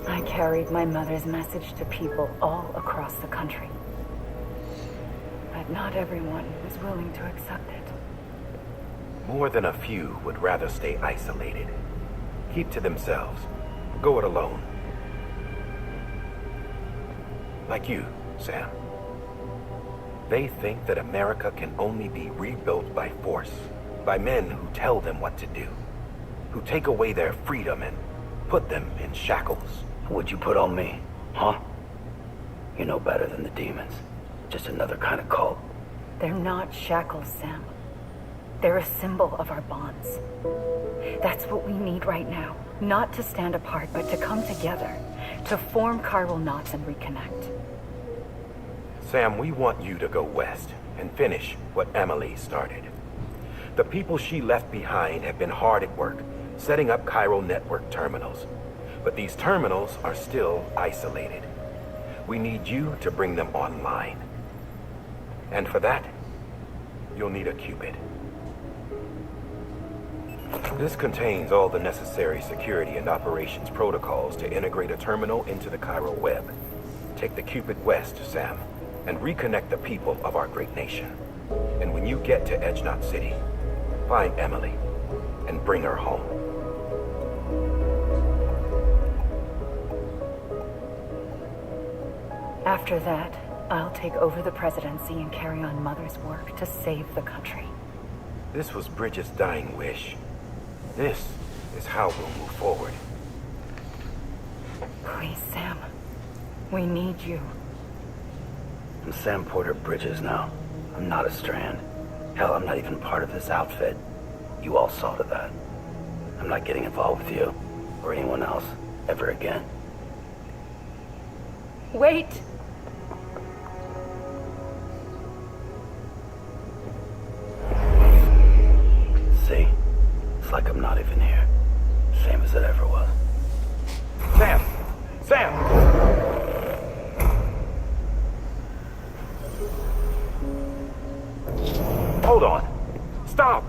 I carried my mother's message to people all across the country. But not everyone was willing to accept it. More than a few would rather stay isolated. Keep to themselves. Go it alone. Like you, Sam. They think that America can only be rebuilt by force, by men who tell them what to do, who take away their freedom and put them in shackles. What'd you put on me, huh? You're no better than the demons. Just another kind of cult. They're not shackles, Sam. They're a symbol of our bonds. That's what we need right now. Not to stand apart, but to come together. To form chiral knots and reconnect. Sam, we want you to go west and finish what Emily started. The people she left behind have been hard at work, setting up chiral network terminals. But these terminals are still isolated. We need you to bring them online. And for that, you'll need a Cupid. This contains all the necessary security and operations protocols to integrate a terminal into the chiral web. Take the Cupid west, Sam, and reconnect the people of our great nation. And when you get to Edge Knot City, find Emily and bring her home. After that, I'll take over the presidency and carry on Mother's work to save the country. This was Bridget's dying wish. This is how we'll move forward. Please, Sam. We need you. I'm Sam Porter Bridges now. I'm not a Strand. Hell, I'm not even part of this outfit. You all saw to that. I'm not getting involved with you or anyone else ever again. Wait! See? It's like I'm not even here. Same as it ever was. Sam! Sam! Hold on. Stop!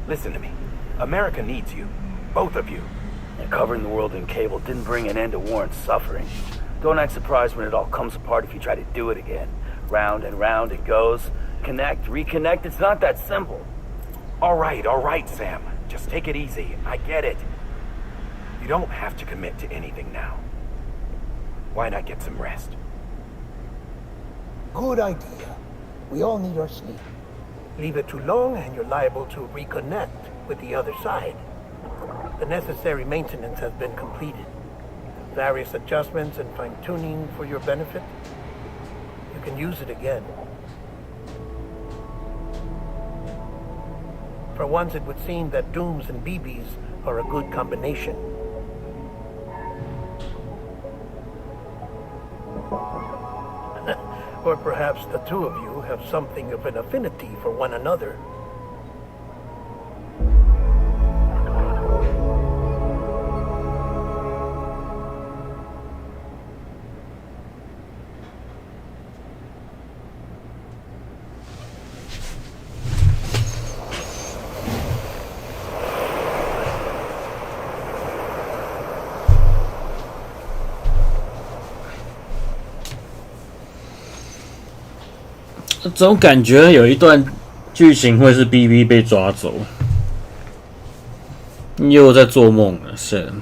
Listen to me. America needs you. Both of you. And covering the world in cable didn't bring an end to Warren's suffering. Don't act surprised when it all comes apart if you try to do it again. Round and round it goes. Connect, reconnect, it's not that simple. All right, Sam. Just take it easy. I get it. You don't have to commit to anything now. Why not get some rest? Good idea. We all need our sleep. Leave it too long and you're liable to reconnect with the other side. The necessary maintenance has been completed. Various adjustments and fine-tuning for your benefit. You can use it again. For once, it would seem that Dooms and BBs are a good combination. Or perhaps the two of you have something of an affinity for one another.总感觉有一段剧情会是 BB 被抓走，又在做梦了 ，Sam。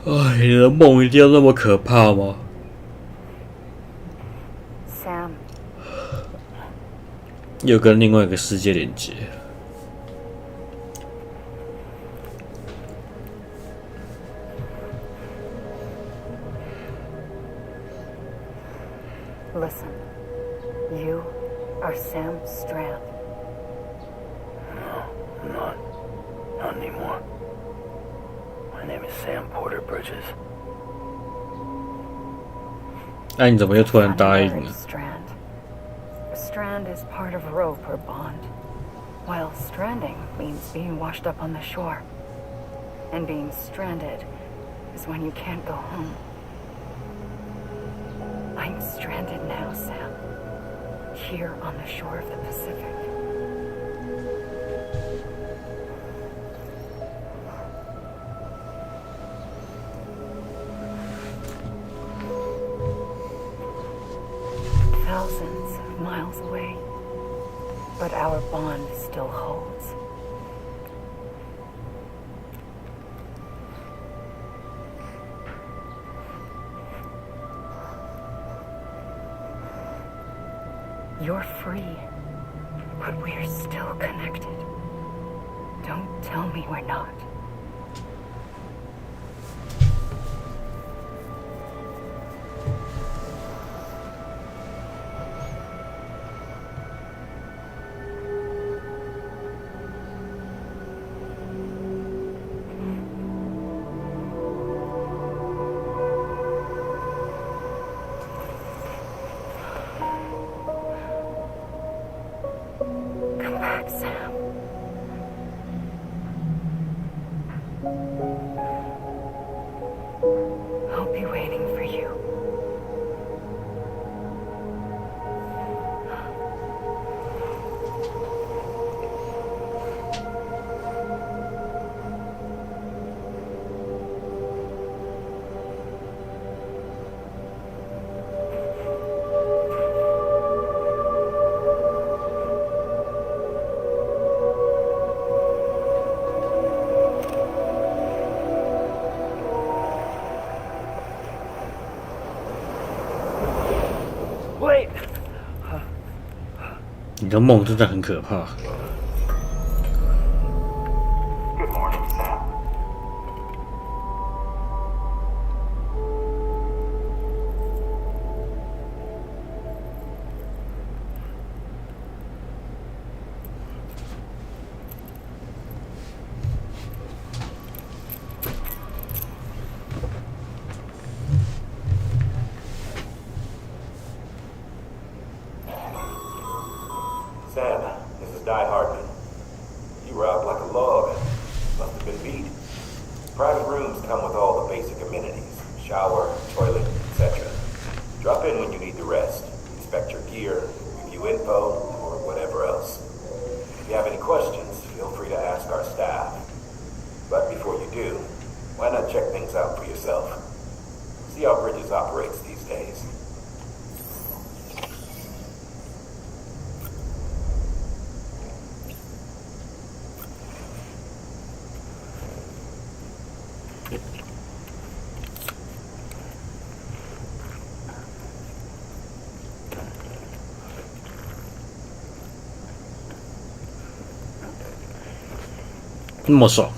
哎，你的梦一定要那么可怕吗 Sam. 又跟另外一个世界连接。Listen, you are Sam Strand. No, I'm not. Not anymore. My name is Sam Porter Bridges. 那你怎么又突然答应了 Strand. Strand is part of rope or bond, while stranding means being washed up on the shore. And being stranded is when you can't go home. I'm stranded now, Sam. Here on the shore of the Pacific. Thousands of miles away, but our bond still holds. You're free. But we're still connected. Don't tell me we're not. Come back, Sam. I'll be waiting for you. Wait! 你的梦真的很可怕。Good morning, Sam. Sam, this is Die Hardman. You were out like a log. Must have been beat. Private rooms come with all the basic amenities. Shower, toilet, etc. Drop in when you need the rest. Inspect your gear, review info, or whatever else. If you have any questions, feel free to ask our staff. But before you do, why not check things out for yourself? See how Bridges operates these days. "那么爽。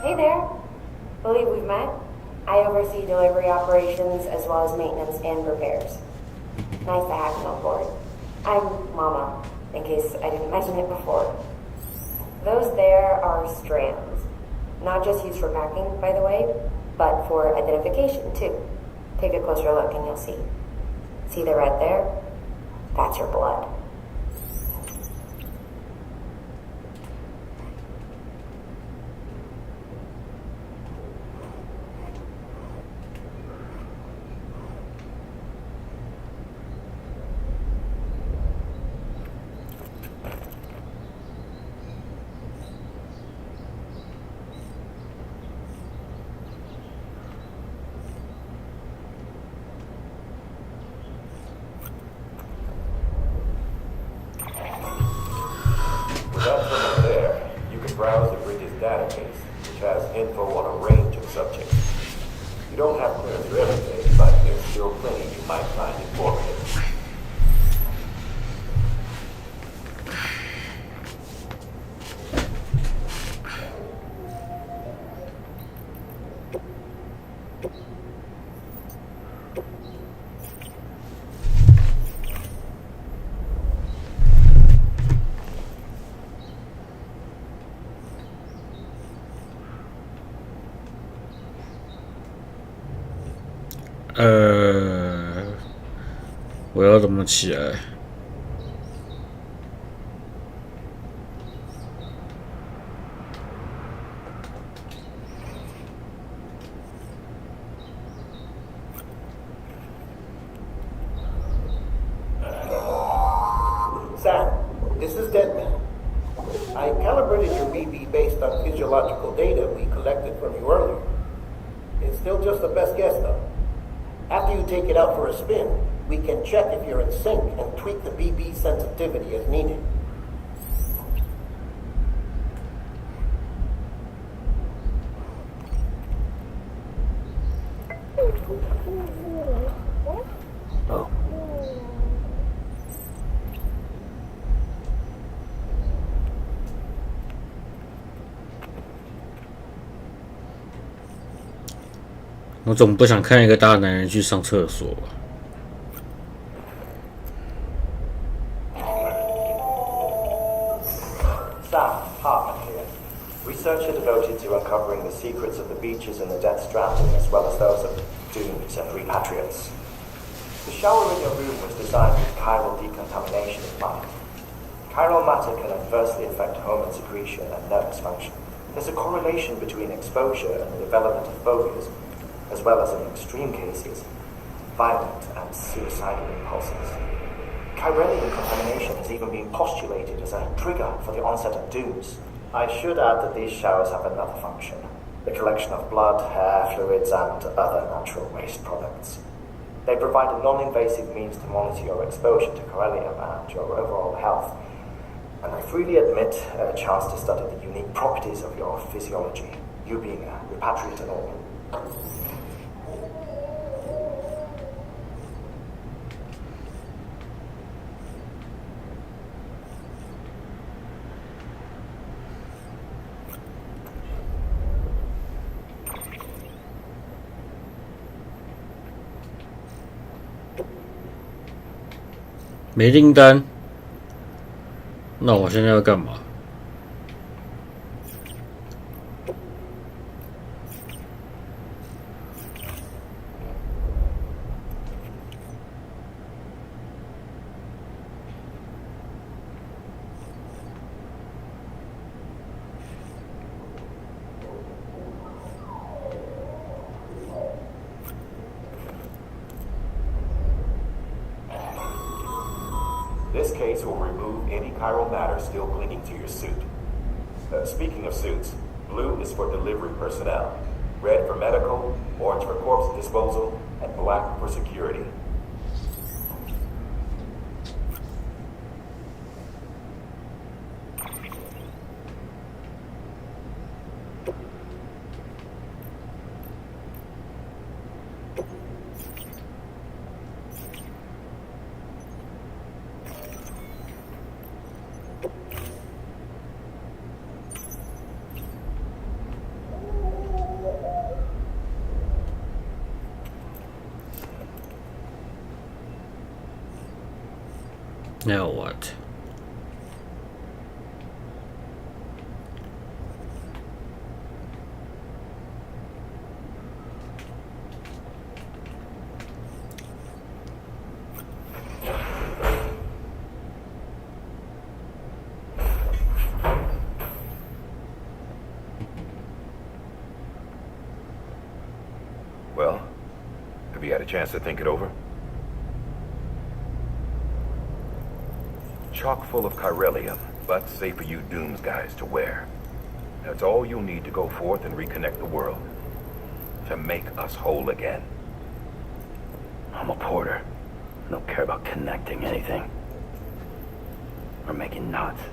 Hey there. Believe we've met? I oversee delivery operations as well as maintenance and repairs. Nice to have you on board. I'm Mama, in case I didn't mention it before. Those there are strands. Not just used for packing, by the way, but for identification too. Take a closer look and you'll see. See the red there? That's your blood. Browse the Bridges database, which has info on a range of subjects. You don't have clearance for everything, but there's still plenty you might find informative. 我要怎么起来？Sam, this is Deadman. I calibrated your BB based on physiological data we collected from you earlier. It's still just the best guess, though. After you take it out for a spin, we can check if you're in sync and tweak the BB sensitivity as needed. Oh. 我总不想看一个大男人去上厕所吧。Sam Hartman here, researcher devoted to uncovering the secrets of the beaches and the Death Stranding, as well as those of dooms and repatriates. The shower in your room was designed with chiral decontamination in mind. Chiral matter can adversely affect hormone secretion and nervous function. There's a correlation between exposure and the development of phobias, as well as, in extreme cases, violent and suicidal impulses. Chiralian contamination has even been postulated as a trigger for the onset of dooms. I should add that these showers have another function: the collection of blood, hair, fluids, and other natural waste products. They provide a non-invasive means to monitor your exposure to chiralium and your overall health, and I freely admit a chance to study the unique properties of your physiology, you being a repatriate and all. 没订单，那我现在要干嘛？This case will remove any chiral matter still clinging to your suit. Speaking of suits, blue is for delivery personnel, red for medical, orange for corpse disposal, and black for security. Now what? Well, have you had a chance to think it over? Chock full of chiralium, but safe for you Dooms guys to wear. That's all you'll need to go forth and reconnect the world. To make us whole again. I'm a porter. I don't care about connecting anything. Or making knots.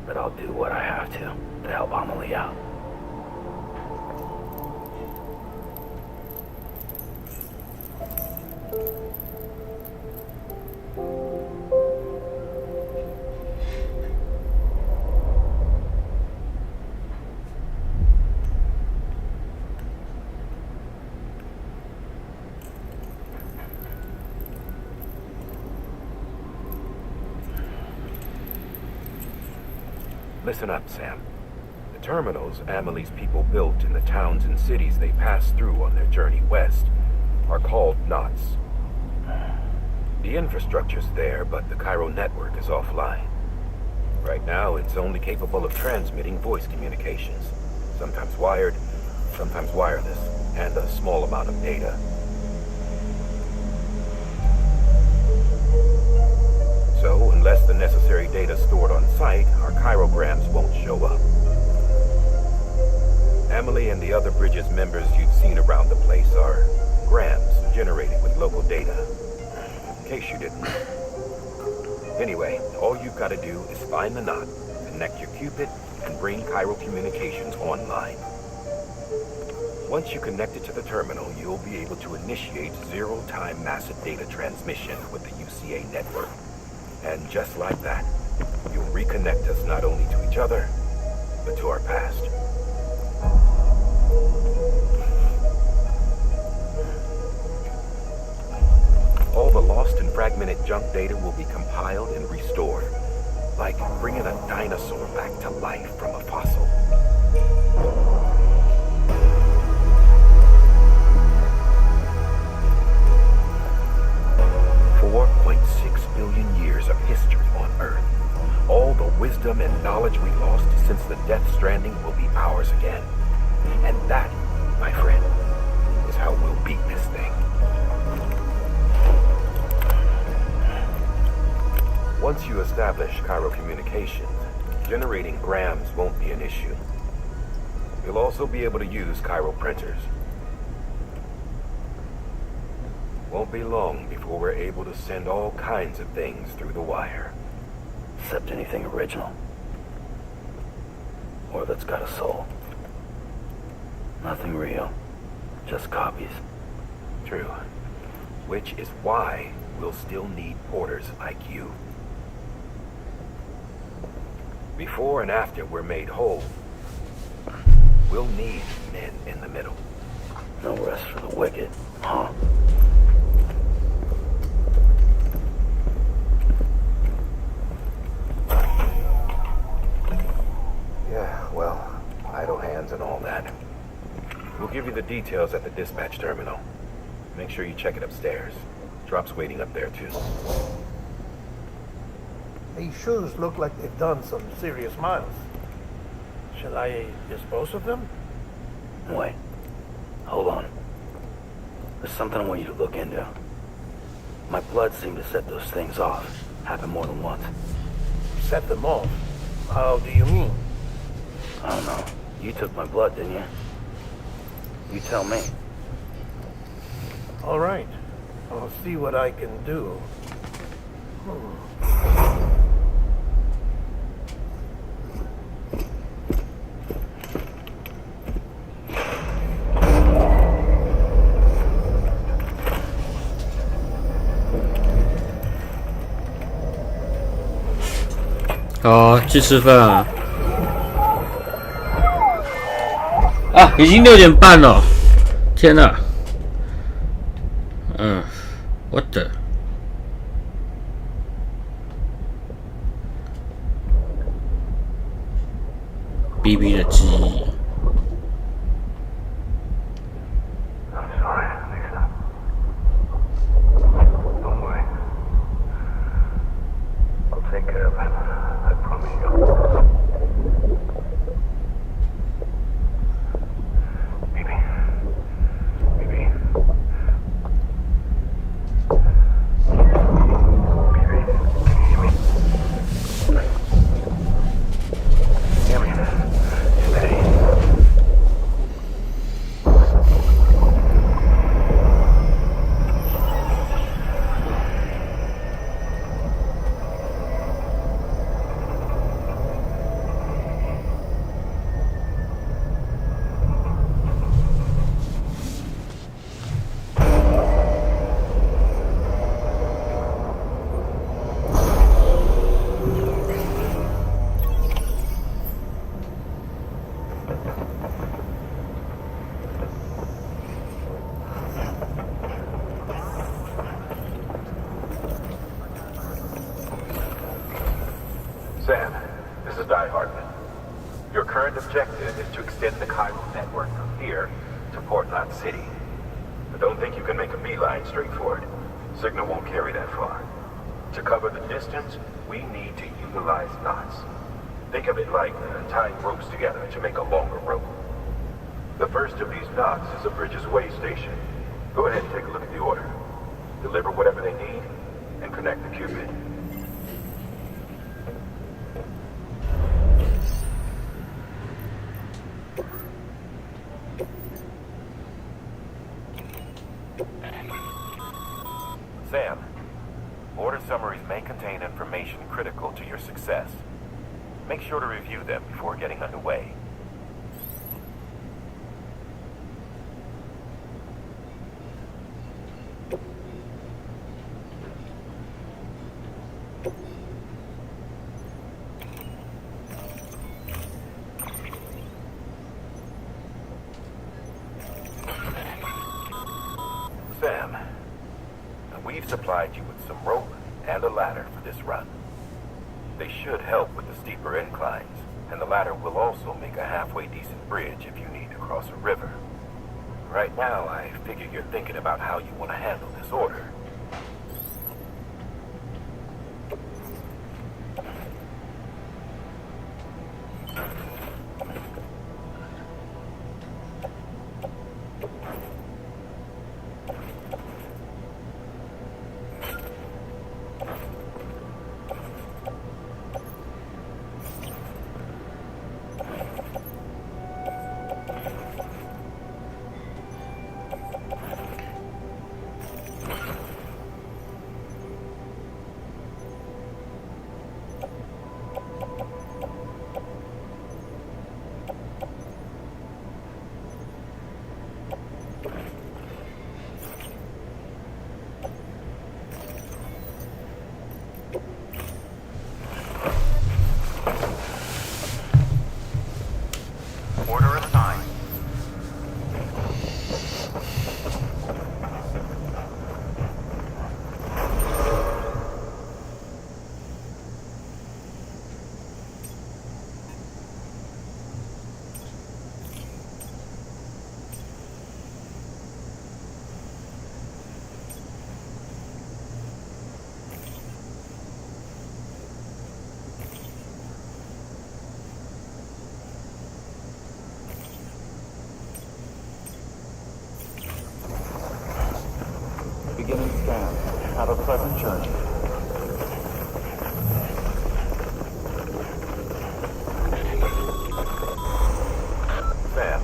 But I'll do what I have to help Amelie out. Listen up, Sam. terminals Amelie's people built in the towns and cities they passed through on their journey west are called knots. The infrastructure's there, but the Cairo network is offline. Right now, it's only capable of transmitting voice communications, sometimes wired, sometimes wireless, and a small amount of data. So, unless the necessary data stored on site, our chirograms won't show up. Amelie and the other Bridges members you've seen around the place are grams generated with local data. In case you didn't know. Anyway, all you've got to do is find the knot, connect your Cupid, and bring Cairo communications online. Once you connect it to the terminal, you'll be able to initiate zero-time massive data transmission with the UCA network. And just like that, you'll reconnect us not only to each other, but to our past. All the lost and fragmented junk data will be compiled and restored, like bringing a dinosaur back to life from a fossil. $4.6 billion years of history on Earth. All the wisdom and knowledge we lost since the Death Stranding will be ours again. And that, my friend, is how we'll beat this thing. Once you establish Cairo communications, generating grams won't be an issue. You'll also be able to use Cairo printers. Won't be long before we're able to send all kinds of things through the wire. Except anything original. Or that's got a soul. Nothing real. Just copies. True. Which is why we'll still need porters like you. Before and after we're made whole, we'll need men in the middle. No rest for the wicked, huh? Yeah, well, idle hands and all that. We'll give you the details at the dispatch terminal. Make sure you check it upstairs. Drop's waiting up there, too. These shoes look like they've done some serious miles. Shall I dispose of them? Wait. Hold on. There's something I want you to look into. My blood seemed to set those things off. Happened more than once. Set them off? How do you mean? I don't know. You took my blood, didn't you? You tell me. All right. I'll see what I can do.好，去吃饭啊！啊，已经6点半了，天哪！what the？ BB 的记忆。Your current objective is to extend the Cairo network from here to Portland City. But don't think you can make a beeline straight for it. Signal won't carry that far. To cover the distance, we need to utilize knots. Think of it like tying ropes together to make a longer rope. The first of these knots is a Bridges Way station. Go ahead and take a look at the order. Deliver whatever they need, and connect the Cupid. Sam, order summaries may contain information critical to your success. Make sure to review them before getting underway. Sam, we've supplied you with some rope and a ladder for this run. They should help with the steeper inclines, and the ladder will also make a halfway decent bridge if you need to cross a river. Right now, I figure you're thinking about how you want to handle this order. Order assigned. Beginning scan. Have a pleasant journey. Sam,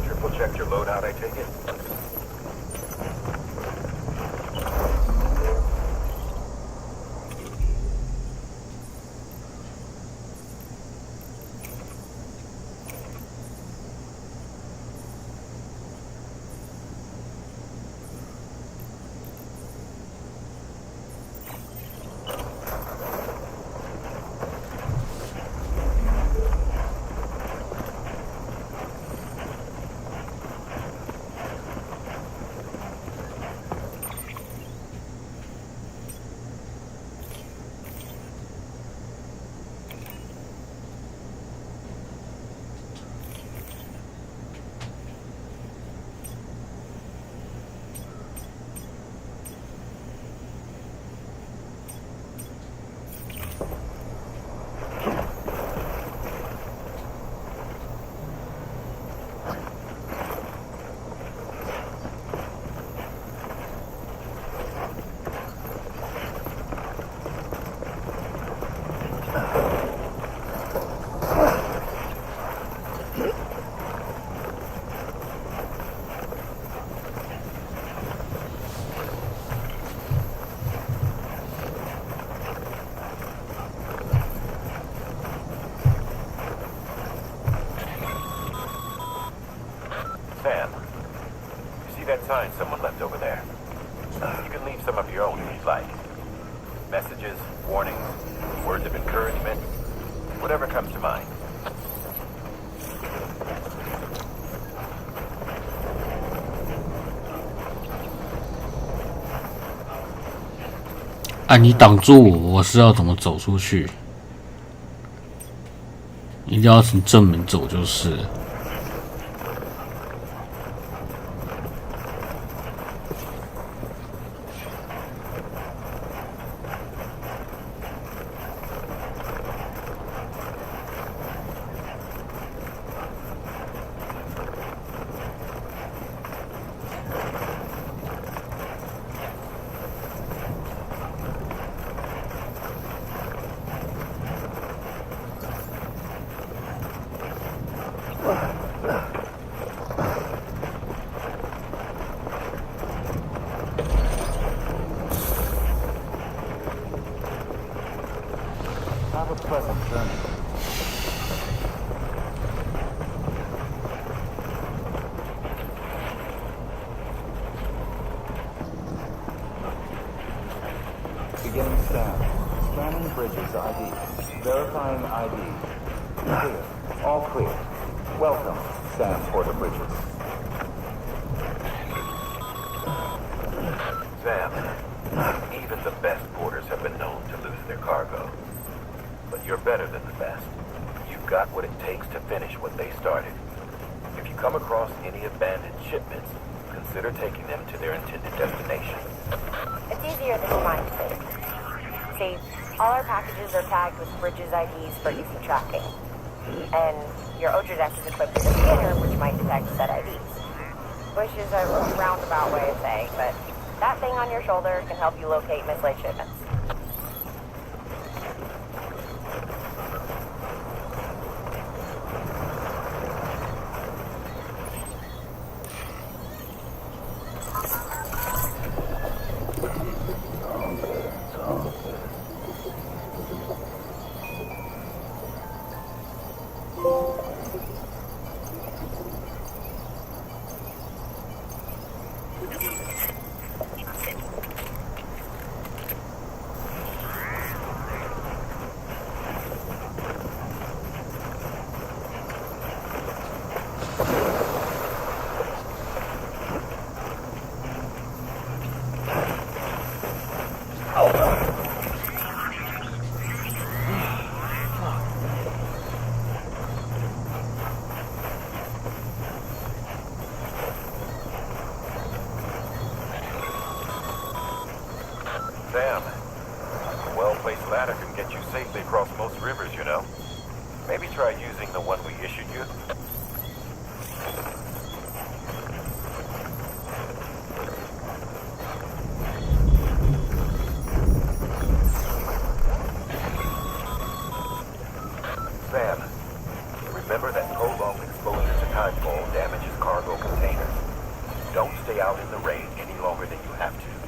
triple checked your loadout, I take it? Sam, you see that sign someone left over there? You can leave some of your own if you'd like. Messages, warnings, words of encouragement, whatever comes to mind.你挡住我，我是要怎么走出去？一定要从正门走就是了。Have a pleasant journey. Beginning scan. Scanning Bridges ID. Verifying ID. Clear. All clear. Welcome, Sam Porter Bridges. Sam, even the best porters have been known to lose their cargo. But you're better than the best. You've got what it takes to finish what they started. If you come across any abandoned shipments, consider taking them to their intended destination. It's easier than you might think. See, all our packages are tagged with Bridges IDs for easy tracking. And your Ultra desk is equipped with a scanner which might detect said IDs. Which is a roundabout way of saying, but that thing on your shoulder can help you locate mislaid shipments. Sam, a well-placed ladder can get you safely across most rivers, you know. Maybe try using the one we issued you. Sam, remember that prolonged exposure to timefall damages cargo containers. Don't stay out in the rain any longer than you have to.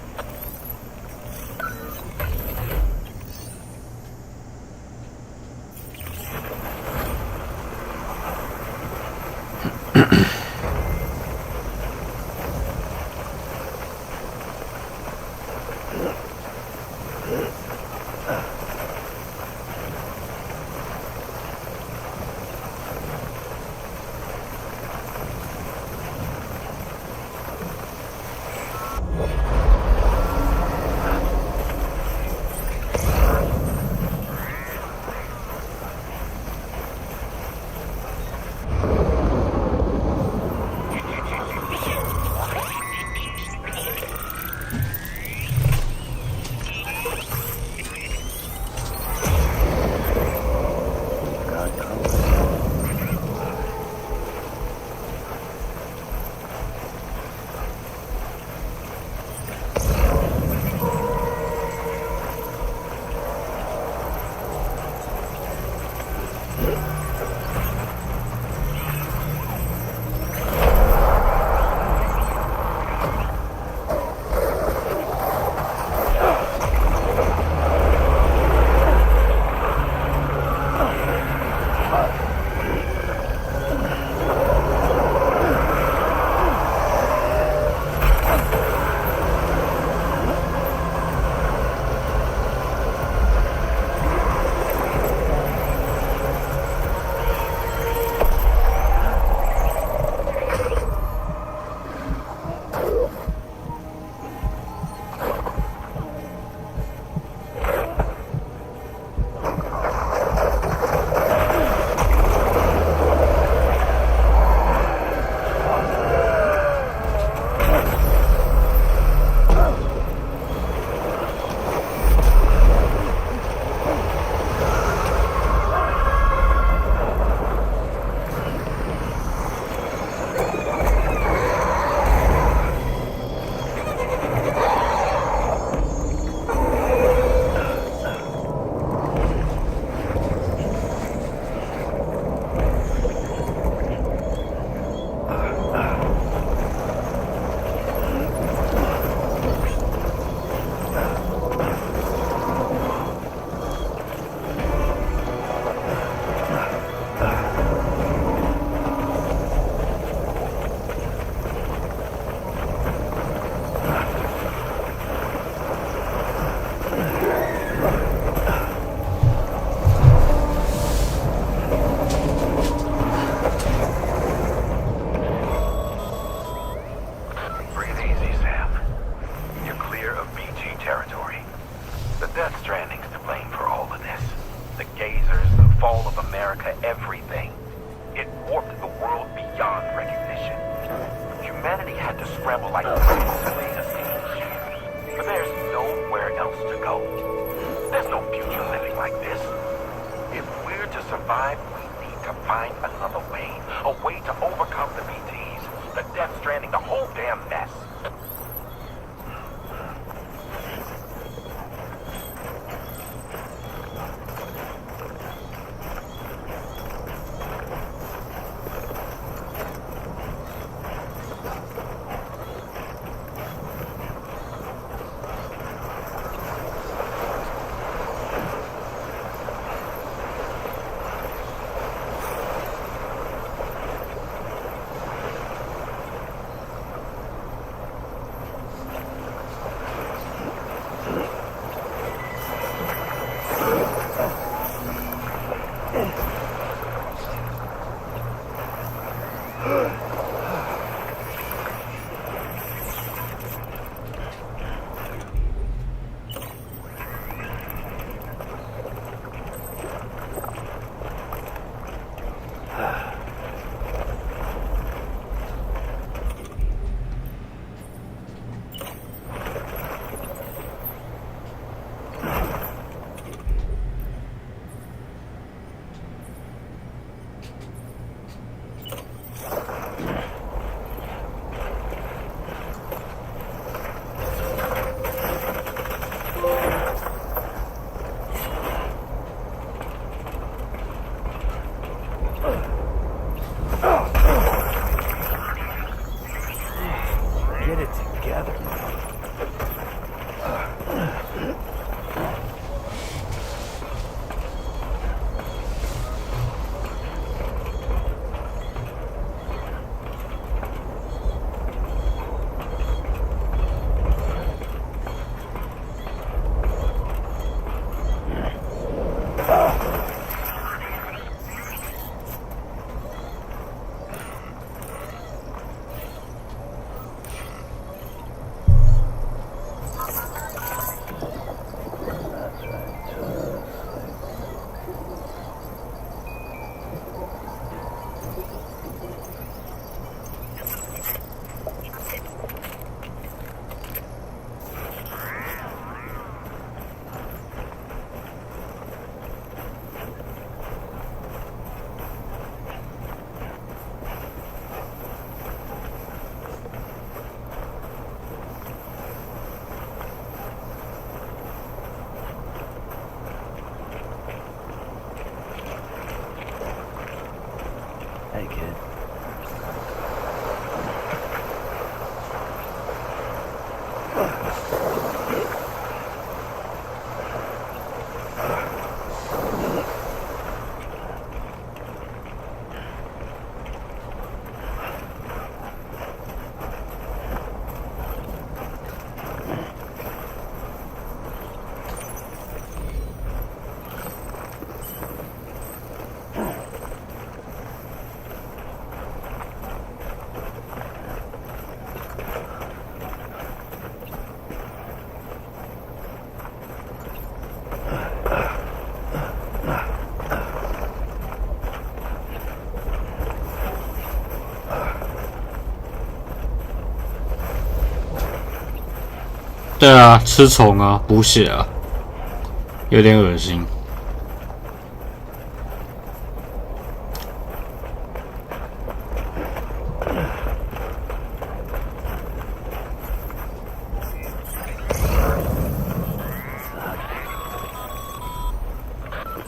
survive, we need to find another way. A way to overcome the BTs, the Death Stranding, the whole damn mess. Hey, kid.对啊，吃虫啊，补血啊，有点恶心。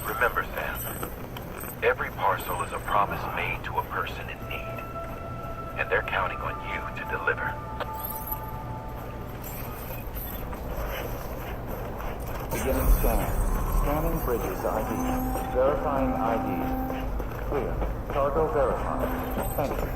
Remember, Sam, every parcel is a promise made to a person in need, and they're counting on you to deliver. Beginning scan. Scanning bridges ID. Verifying ID. Clear. Cargo verified. Thank you.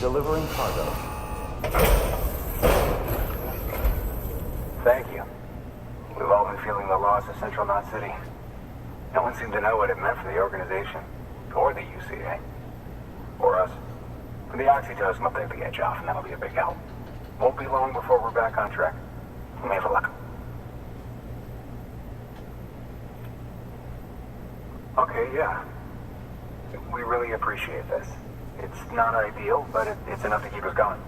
Delivering cargo. Thank you. We've all been feeling the loss of Central Knot City. No one seemed to know what it meant for the organization, or the UCA, or us. When the Oxytocin will take the edge off, and that'll be a big help. Won't be long before we're back on track. We may have a luck. Okay, yeah. We really appreciate this. It's not ideal, but it's enough to keep us going.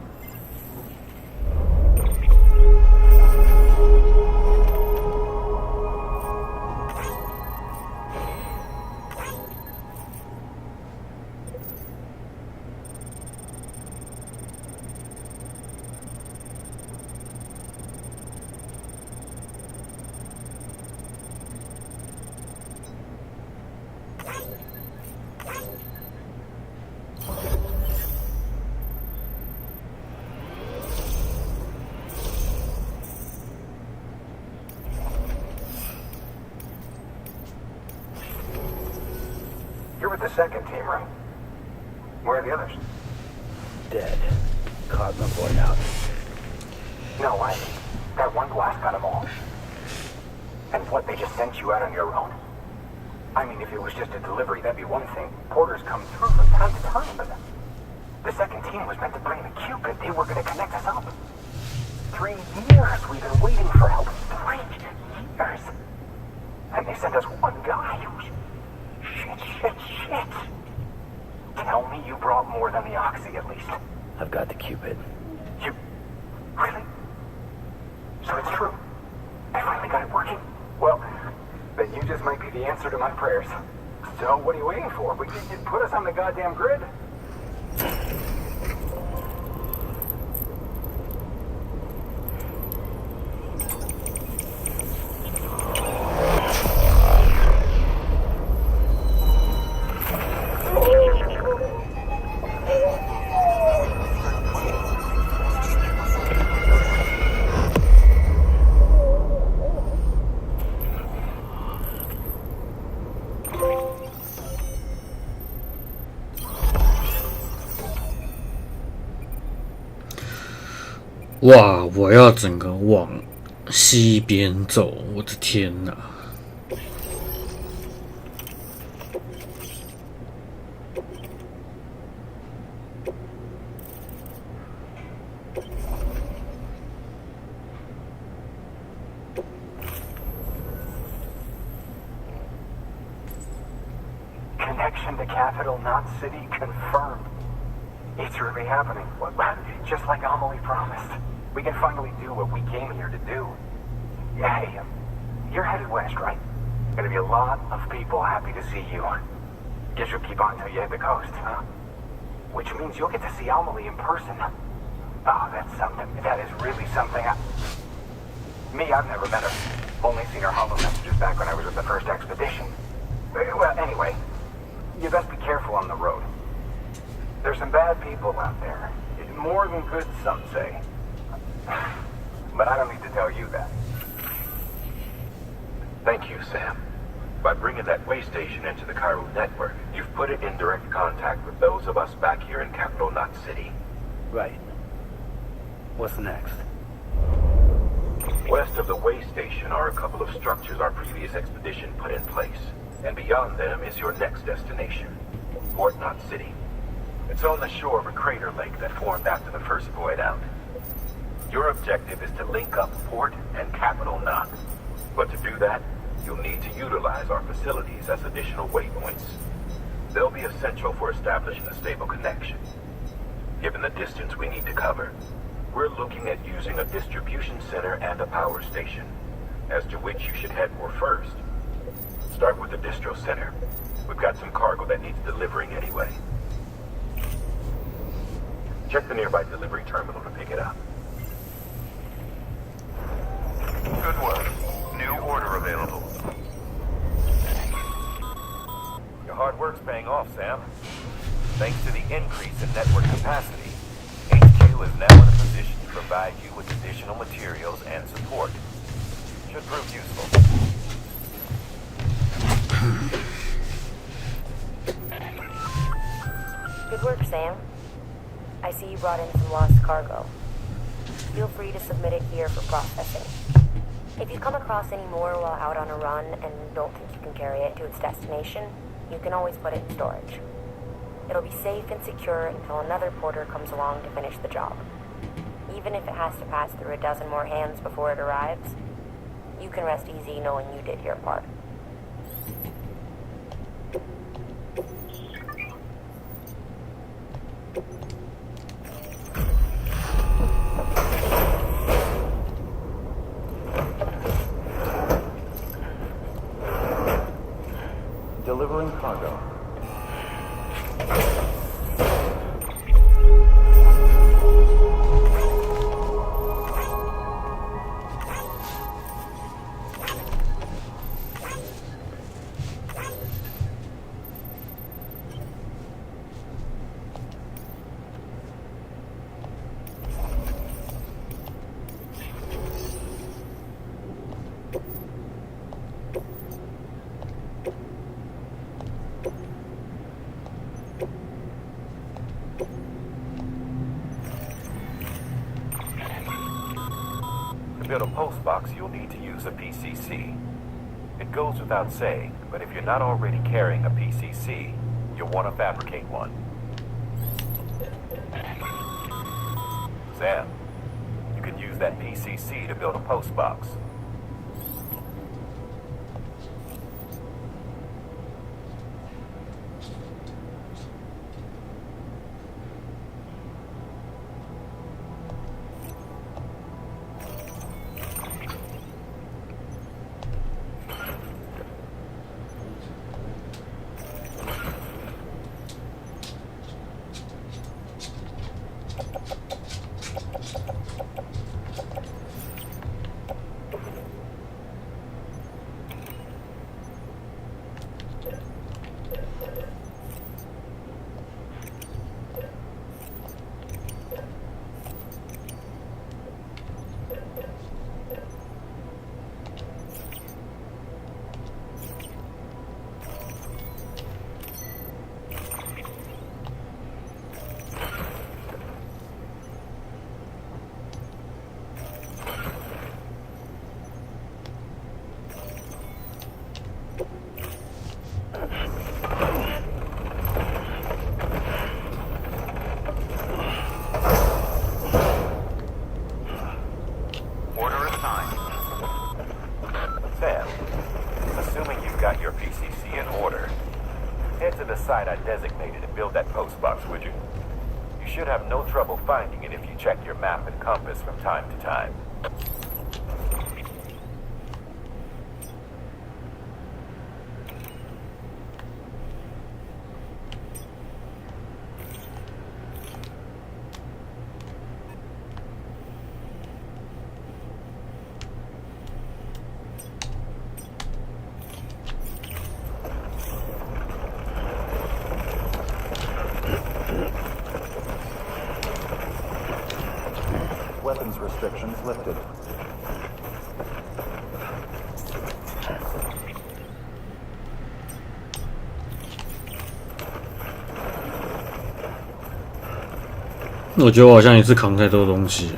You're with the second team, right? Where are the others? Dead. Caught in the void out. No way. That one blast got them all. And what, they just sent you out on your own? I mean, if it was just a delivery, that'd be one thing. Porters come through from time to time, but the second team was meant to bring the Cupid. They were going to connect us up. 3 years we've been waiting for help. 3 years. And they sent us one guy who's... Shit. Tell me you brought more than the Oxy, at least. I've got the Cupid. You... Really? So it's true? I finally got it working? Well, then you just might be the answer to my prayers. So what are you waiting for? You put us on the goddamn grid?哇！我要整个往西边走，我的天哪！Connection to capital, not city, confirmed. It's really happening. Just like Amelie promised. We can finally do what we came here to do. Hey, you're headed west, right? Gonna be a lot of people happy to see you. Guess you'll keep on till you hit the coast, huh? Which means you'll get to see Amelie in person. Oh, that's something. That is really something. Me, I've never met her. Only seen her hollow messages back when I was with the first expedition. Well, anyway, you best be careful on the road. There's some bad people out there. More than good, some say. But I don't need to tell you that. Thank you, Sam. By bringing that way station into the Cairo network, you've put it in direct contact with those of us back here in capital Knot City. Right. What's next? West of the way station are a couple of structures our previous expedition put in place. And beyond them is your next destination, Port Knot City. It's on the shore of a crater lake that formed after the first void out. Your objective is to link up Port and Capital Knot. But to do that, you'll need to utilize our facilities as additional waypoints. They'll be essential for establishing a stable connection. Given the distance we need to cover, we're looking at using a distribution center and a power station, as to which you should head for first. Start with the distro center. We've got some cargo that needs delivering anyway. Check the nearby delivery terminal to pick it up. Good work. New order available. Your hard work's paying off, Sam. Thanks to the increase in network capacity, HQ is now in a position to provide you with additional materials and support. Should prove useful. Good work, Sam. I see you brought in some lost cargo. Feel free to submit it here for processing. If you come across any more while out on a run and don't think you can carry it to its destination, you can always put it in storage. It'll be safe and secure until another porter comes along to finish the job. Even if it has to pass through a dozen more hands before it arrives, you can rest easy knowing you did your part. Delivering cargo. To build a post box, you'll need to use a PCC. It goes without saying, but if you're not already carrying a PCC, you'll want to fabricate one. Sam, you can use that PCC to build a post box. Site I designated to build that post box, would you? You should have no trouble finding it if you check your map and compass from time to time. Weapons restrictions lifted.我觉得我好像也是扛太多东西。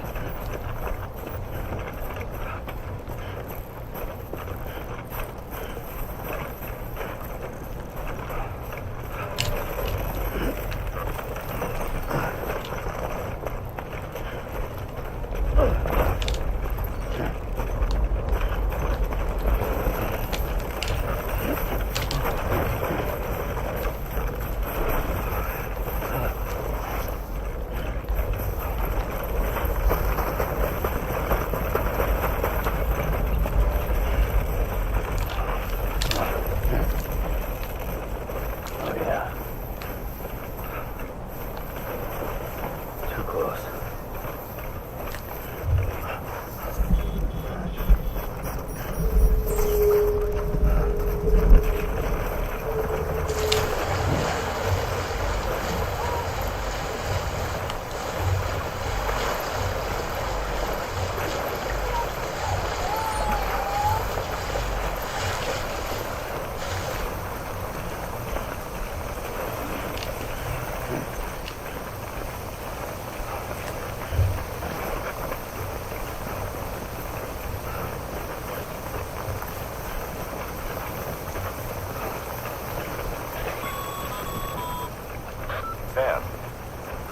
Sam,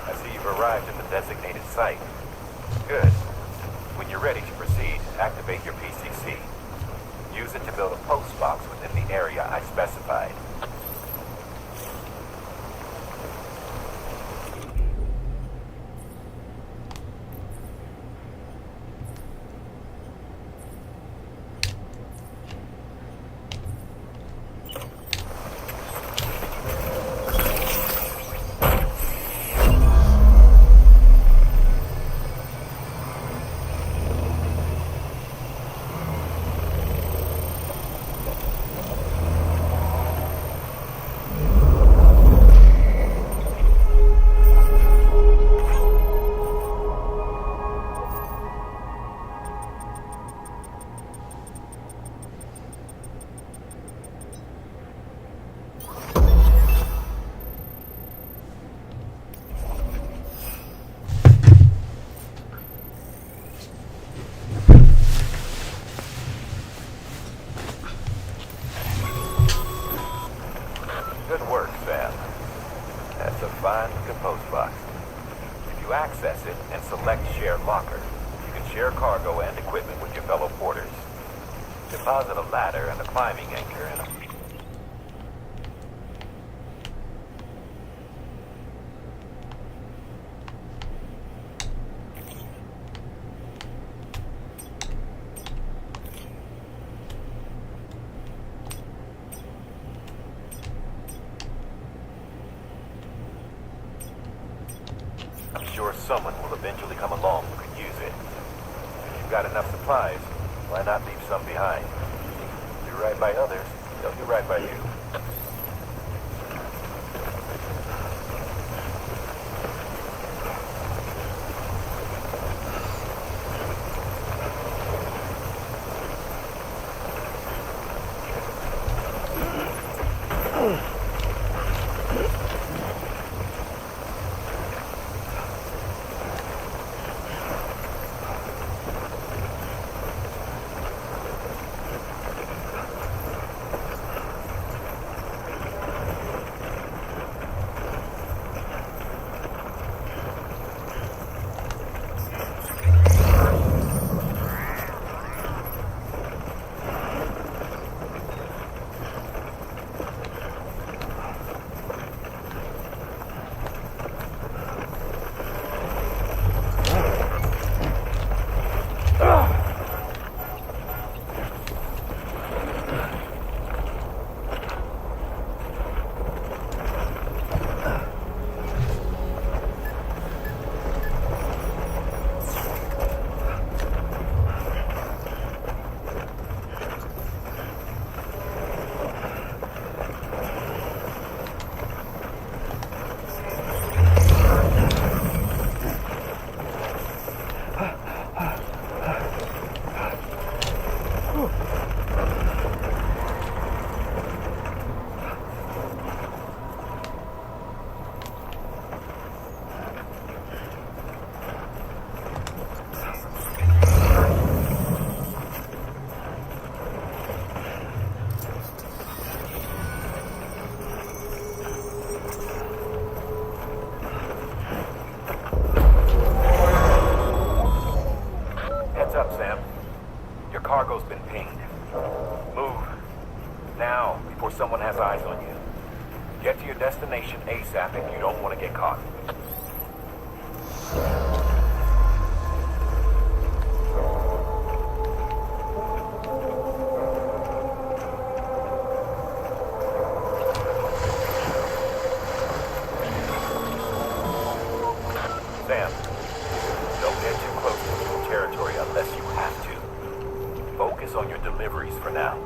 I see you've arrived at the designated site. Good. When you're ready to proceed, activate your PCC. Use it to build a post box within the area I specified. find the post box. If you access it and select Share Locker, you can share cargo and equipment with your fellow porters. Deposit a ladder and a climbing anchor in a... I'm sure someone will eventually come along who can use it. If you've got enough supplies, why not leave some behind? Do right by others, they'll do right by you. Cargo's been pinged. Move. Now, before someone has eyes on you. Get to your destination ASAP if you don't want to get caught. Sam, don't get too close to enemy territory unless you have to. Focus on your deliveries for now.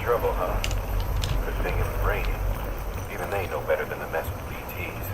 Trouble, huh? Good thing it's raining. Even they know better than to mess with BTs.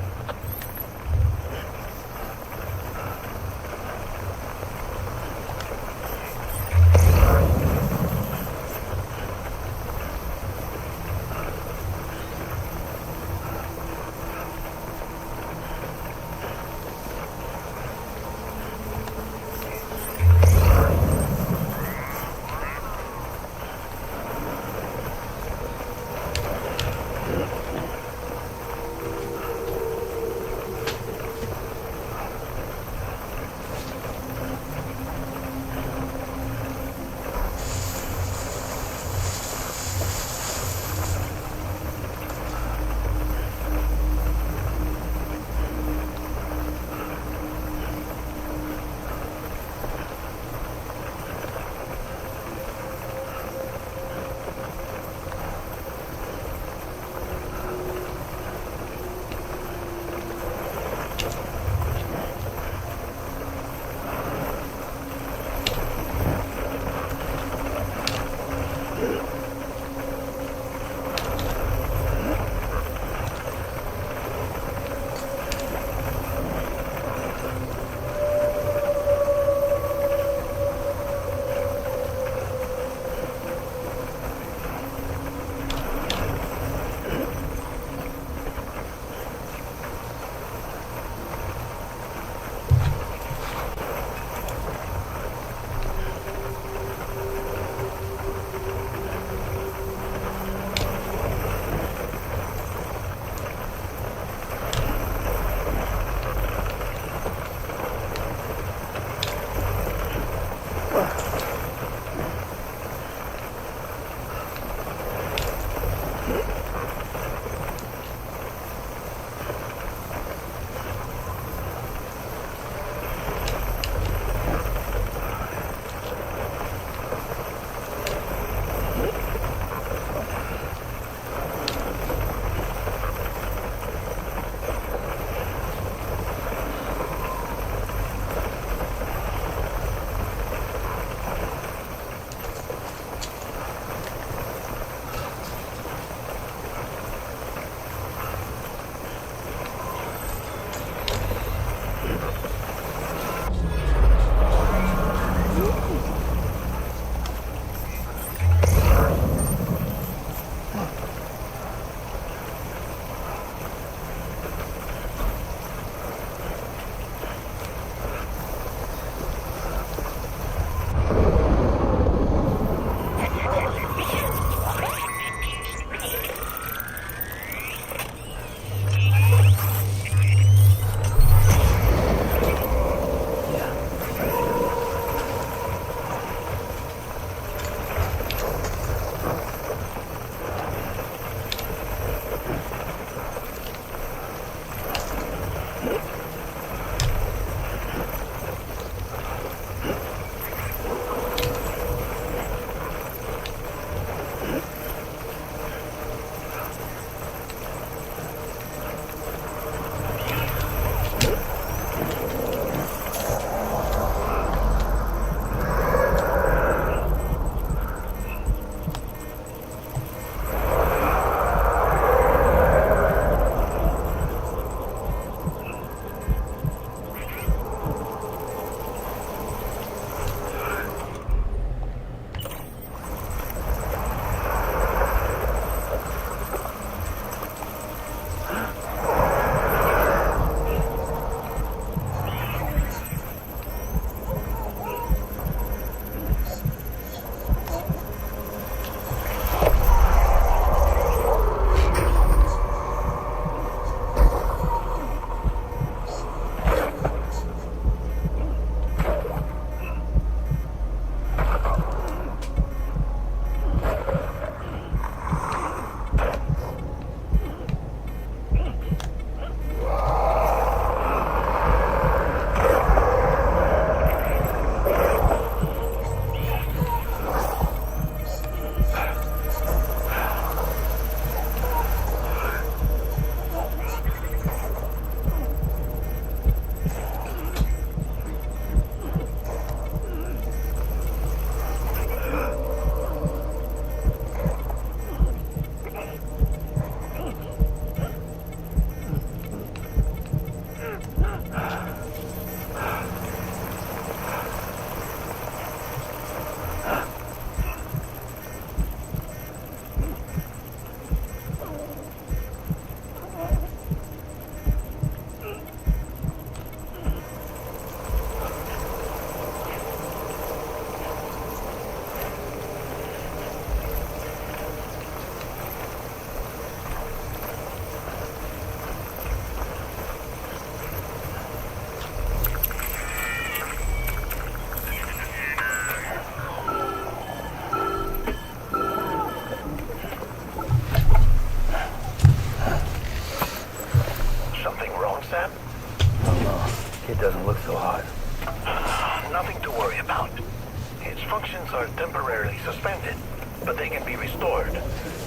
suspended, but they can be restored.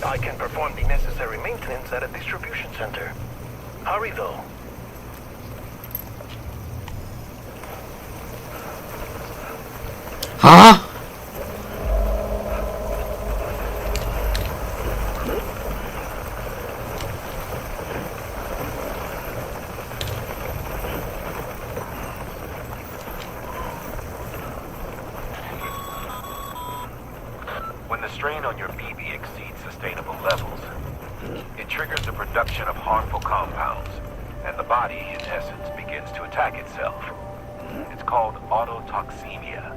I can perform the necessary maintenance at a distribution center. Hurry, though. Huh? When the strain on your BB exceeds sustainable levels, it triggers the production of harmful compounds, and the body, in essence, begins to attack itself. It's called autotoxemia.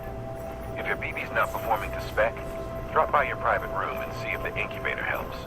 If your BB's not performing to spec, drop by your private room and see if the incubator helps.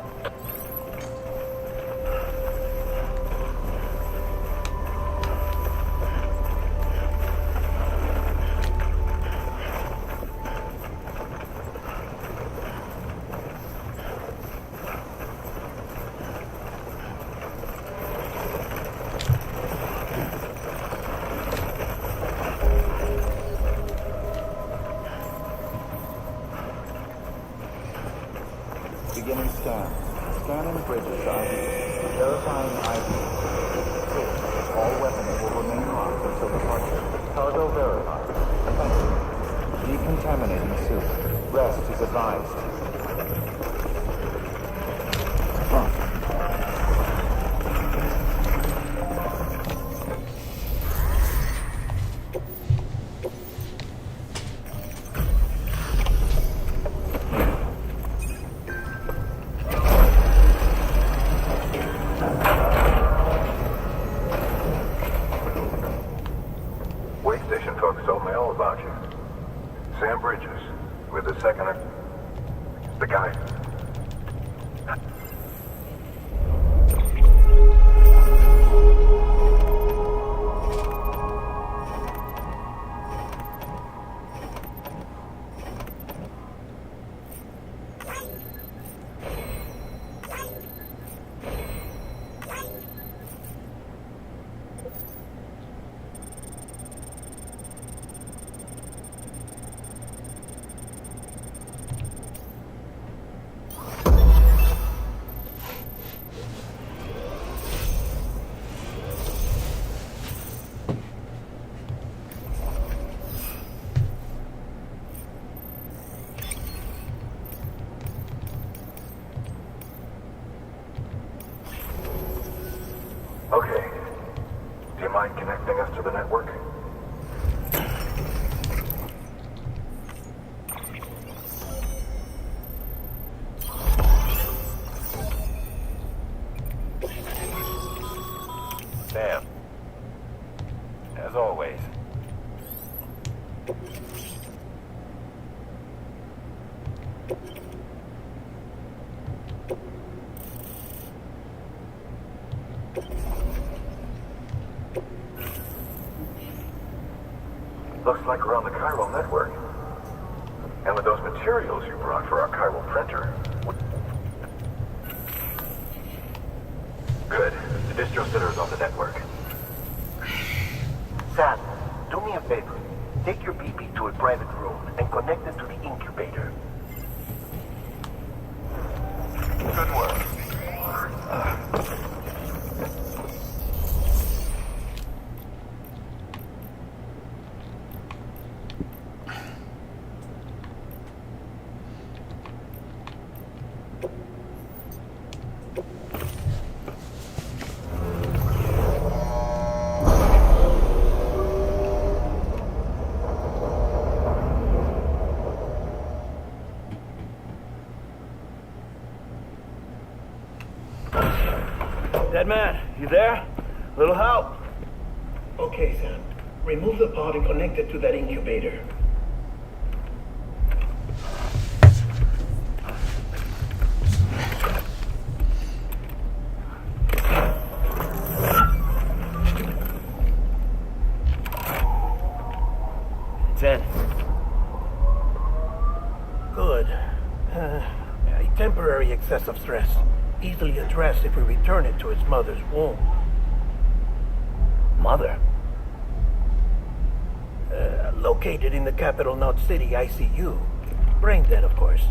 Beginning scan. Scanning bridges ID. Verifying ID. Clear. All weapons will remain locked until departure. Cargo verified. Thank you. Decontaminating suit. Rest is advised. Station folks told me all about you. Sam Bridges, with the second... the guy. Okay. Do you mind connecting us to the network? Sam. As always. Looks like we're on the chiral network. And with those materials you brought for our chiral printer... Good. The distro center is on the network. Sam, do me a favor. Take your BB to a private room and connect it to the incubator. Good work. Dead man, you there? Little help? Okay, Sam. Remove the pod and connect it to that incubator. Good. A temporary excessive stress. Easily addressed if we return it to its mother's womb. Mother? Located in the capital Knot City ICU. brain dead, of course.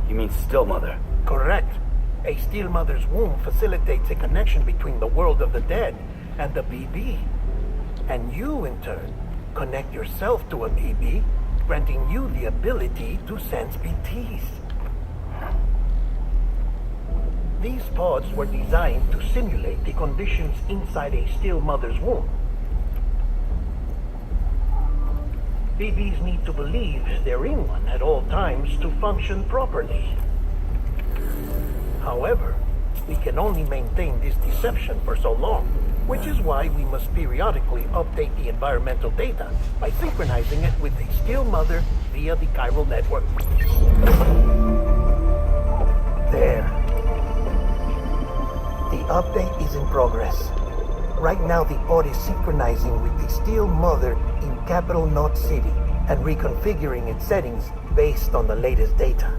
You mean still mother? Correct. A still mother's womb facilitates a connection between the world of the dead and the BB. And you, in turn, connect yourself to a BB, granting you the ability to sense BTs. These pods were designed to simulate the conditions inside a still mother's womb. BBs need to believe they're in one at all times to function properly. However, we can only maintain this deception for so long, which is why we must periodically update the environmental data by synchronizing it with the still mother via the chiral network. There. The update is in progress. Right now, the pod is synchronizing with the still mother in Capital Knot City and reconfiguring its settings based on the latest data.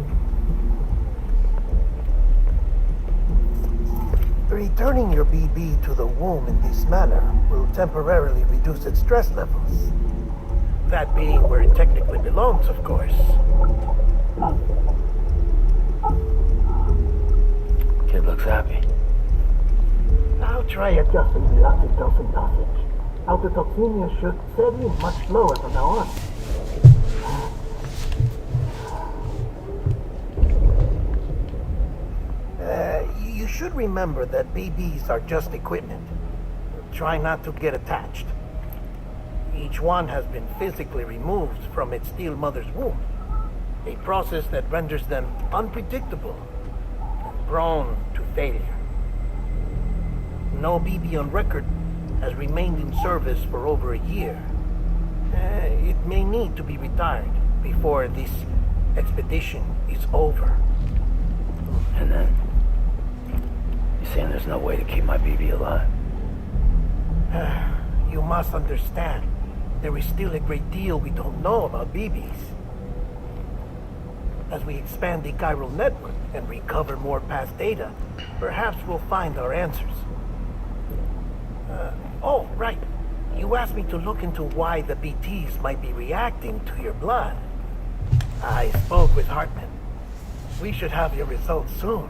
Returning your BB to the womb in this manner will temporarily reduce its stress levels. That being where it technically belongs, of course. Kid looks happy. I'll try adjusting the oxytocin dosage. Autotoxemia should set in much lower from now on. You should remember that BBs are just equipment. Try not to get attached. Each one has been physically removed from its still mother's womb, a process that renders them unpredictable and prone to failure. No BB on record has remained in service for over a year. It may need to be retired before this expedition is over. And then? You're saying there's no way to keep my BB alive? You must understand, there is still a great deal we don't know about BBs. As we expand the chiral network and recover more past data, perhaps we'll find our answers. Oh, right. You asked me to look into why the BTs might be reacting to your blood. I spoke with Hartman. We should have your results soon.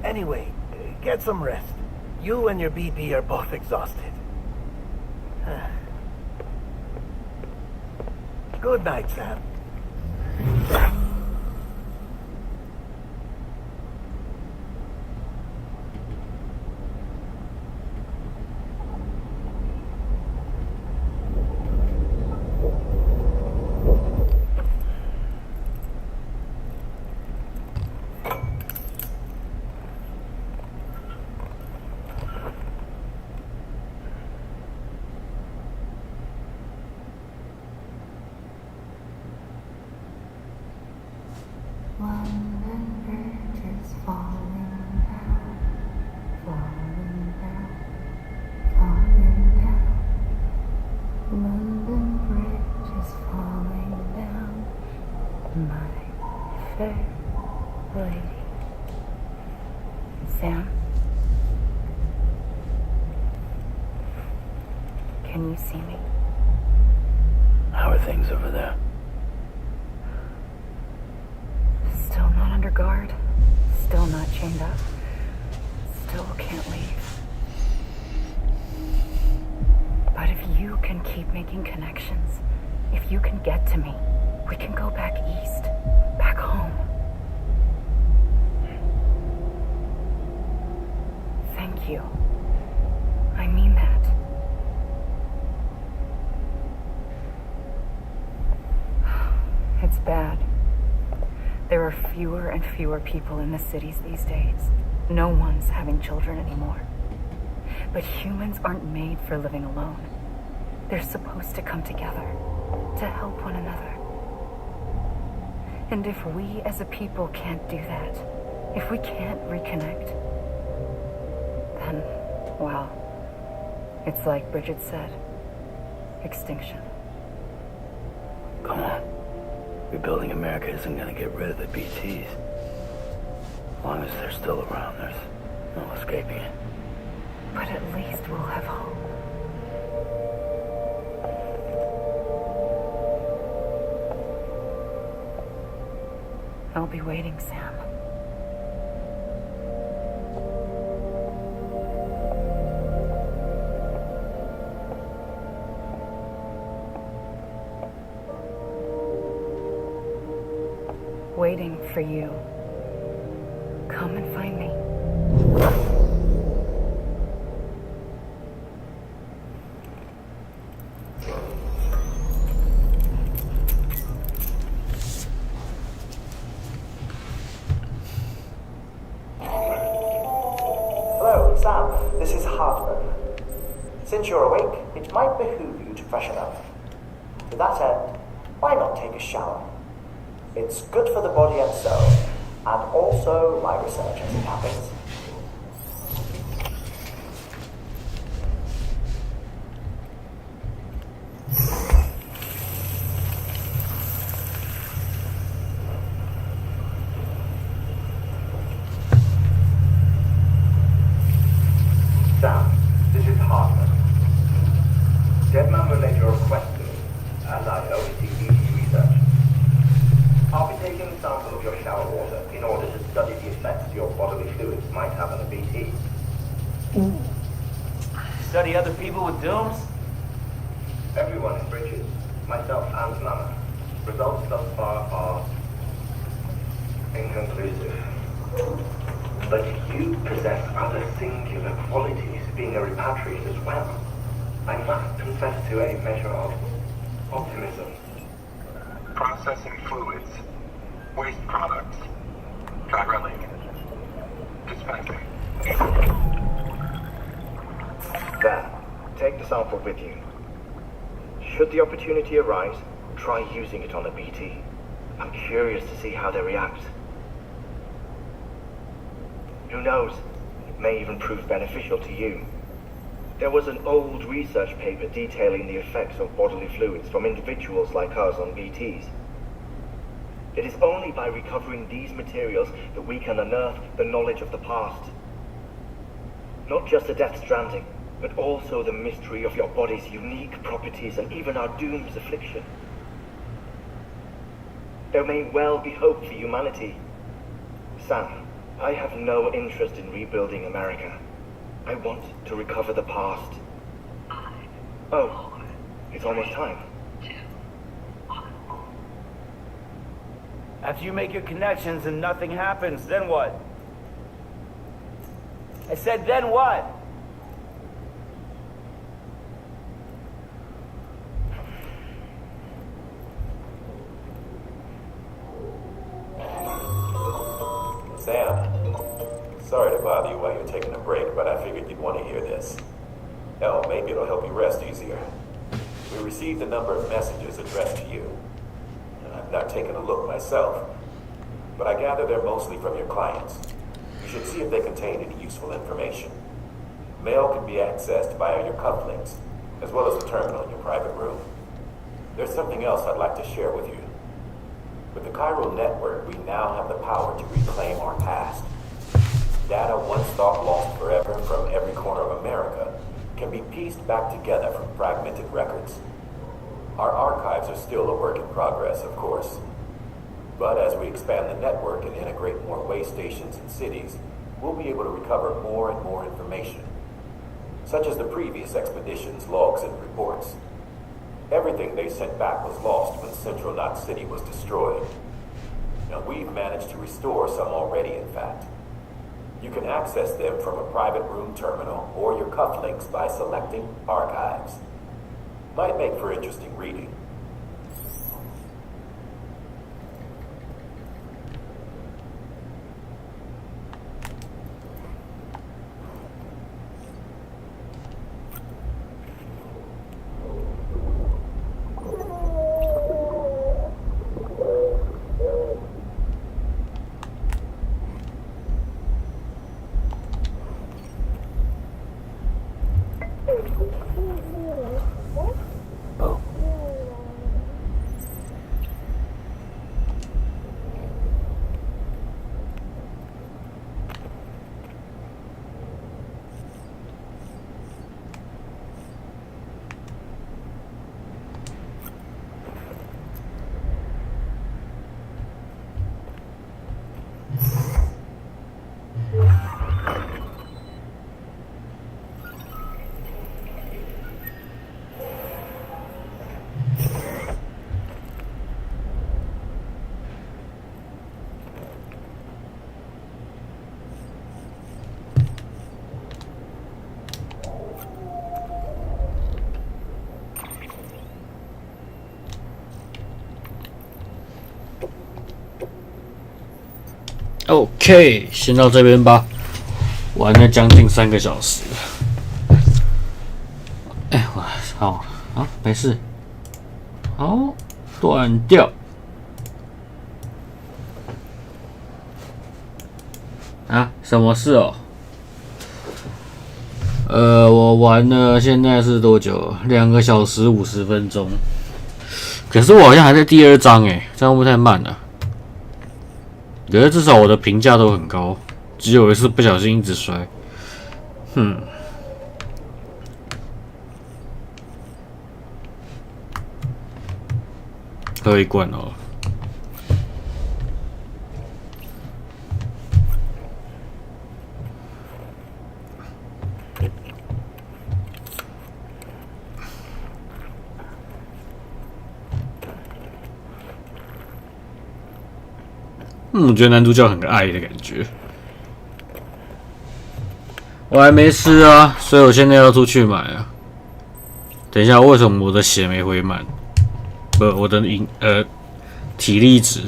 Anyway, get some rest. You and your BB are both exhausted. Good night, Sam. London Bridge is falling down, falling down, falling down. London Bridge is falling down, my fair lady. Sam? Can you see me? How are things over there? Still not under guard. Still not chained up. Still can't leave. But if you can keep making connections, if you can get to me, we can go back east, back home. Thank you. I mean that. It's bad. There are fewer and fewer people in the cities these days. No one's having children anymore. But humans aren't made for living alone. They're supposed to come together, to help one another. And if we as a people can't do that, if we can't reconnect, then, well, it's like Bridget said, extinction. Come on. Rebuilding America isn't going to get rid of the BTs. As long as they're still around, there's no escaping it. But at least we'll have hope. I'll be waiting, Sam. Waiting for you. Come and find me. Hello, Sam. This is Hartman. Since you're awake, it might behoove you to freshen up. To that end, why not take a shower? It's good for the body and soul, and also my research as it happens. Sam, this is Hartman. Deadman relayed your request to me, and I oversee BT research. I'll be taking a sample of your shower water in order to study the effects your bodily fluids might have on the BT. Study other people with dooms? Everyone in Bridges, myself and Lana. Results thus far are inconclusive. But you possess other singular qualities, being a repatriate as well. I must confess to a measure of optimism. Processing fluids, waste products, drilling, dispensing. There, take the sample with you. Should the opportunity arise, try using it on a BT. I'm curious to see how they react. Who knows, it may even prove beneficial to you. There was an old research paper detailing the effects of bodily fluids from individuals like us on BTs. It is only by recovering these materials that we can unearth the knowledge of the past. Not just the Death Stranding, but also the mystery of your body's unique properties and even our doom's affliction. There may well be hope for humanity. Sam, I have no interest in rebuilding America. I want to recover the past. Oh, it's almost time. After you make your connections and nothing happens, then what? I said, then what? Sam, sorry to bother you while you're taking a break, but I figured you'd want to hear this. Hell, maybe it'll help you rest easier. We received a number of messages addressed to you. I've not taken a look myself, but I gather they're mostly from your clients. You should see if they contain any useful information. Mail can be accessed via your cufflinks, as well as the terminal in your private room. There's something else I'd like to share with you. With the chiral network, we now have the power to reclaim our past. Data once thought lost forever from every corner of America can be pieced back together from fragmented records. Our archives are still a work in progress, of course. But as we expand the network and integrate more way stations and cities, we'll be able to recover more and more information, such as the previous expedition's logs and reports. Everything they sent back was lost when Central Knot City was destroyed. Now, we've managed to restore some already, in fact. You can access them from a private room terminal or your cufflinks by selecting Archives. Might make for interesting reading. OK， 先到这边吧，玩了将近3个小时。哎，我好，没事。好，断掉。啊，什么事哦？我玩了，现在是多久？2个小时50分钟。可是我好像还在第2章这样会不会太慢了？可是至少我的评价都很高，只有一次不小心一直摔。喝一罐哦。我觉得男主角很爱的感觉。我还没吃啊，所以我现在要出去买啊。等一下，为什么我的血没回满？不，我的体力值。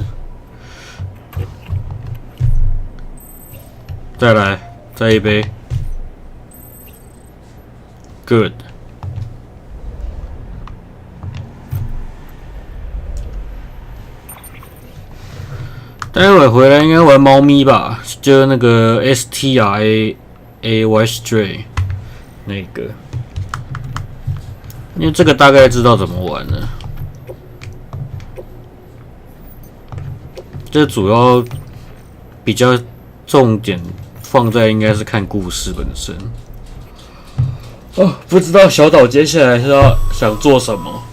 再来，再一杯。Good。待会回来应该玩猫咪吧，就是那个 STRAAY Stray 那个，因为这个大概知道怎么玩了。这主要比较重点放在应该是看故事本身。不知道小岛接下来是要想做什么。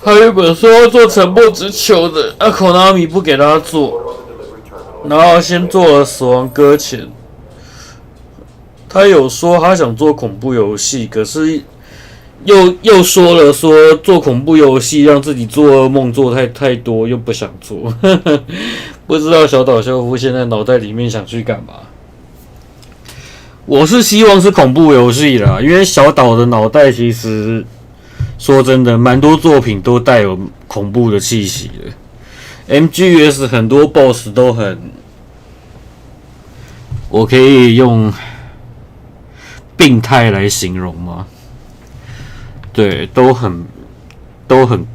他原本说要做沉默之丘的，Konami 不给他做，然后先做了死亡搁浅。他有说他想做恐怖游戏，可是又说了说做恐怖游戏让自己做噩梦做太多，又不想做。不知道小岛秀夫现在脑袋里面想去干嘛？我是希望是恐怖游戏啦，因为小岛的脑袋其实。说真的，蛮多作品都带有恐怖的气息的。MGS 很多 BOSS 都很，我可以用病态来形容吗？对，都很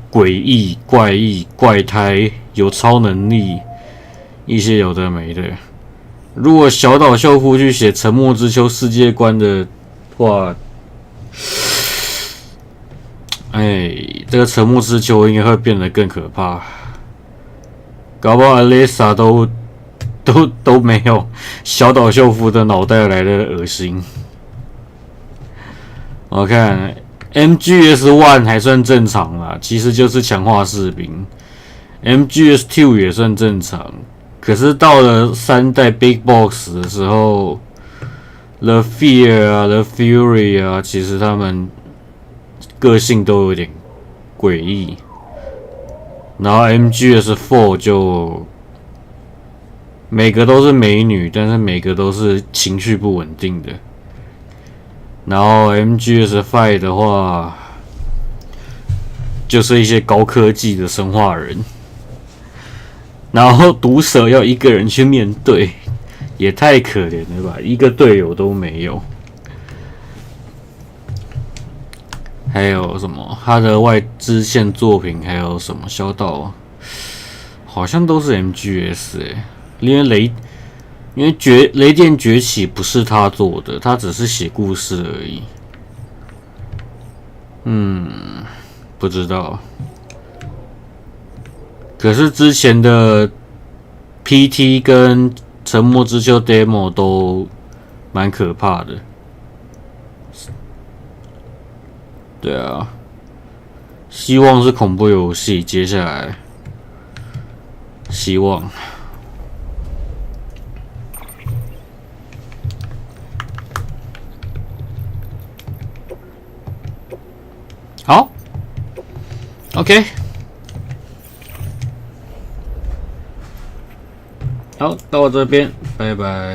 诡异、怪异、怪胎，有超能力，一些有的没的。如果小岛秀夫去写《沉默之丘》世界观的话，这个沉默之丘应该会变得更可怕，搞不好 Alessa 都没有小岛秀夫的脑袋来的恶心。我看 MGS 1还算正常啦，其实就是强化士兵。MGS 2也算正常，可是到了3代 Big Boss 的时候 ，The Fear 啊 ，The Fury 啊，其实他们。个性都有点诡异，然后 MGS4 就每个都是美女，但是每个都是情绪不稳定的。然后 MGS5 的话，就是一些高科技的生化人，然后毒蛇要一个人去面对，也太可怜了吧，一个队友都没有。还有什么？他的外支线作品还有什么？小岛好像都是 MGS 因为雷电崛起不是他做的，他只是写故事而已。不知道。可是之前的 PT 跟沉默之丘 demo 都蛮可怕的。对啊，希望是恐怖游戏。接下来，希望。好 ，OK， 好，到这边，拜拜。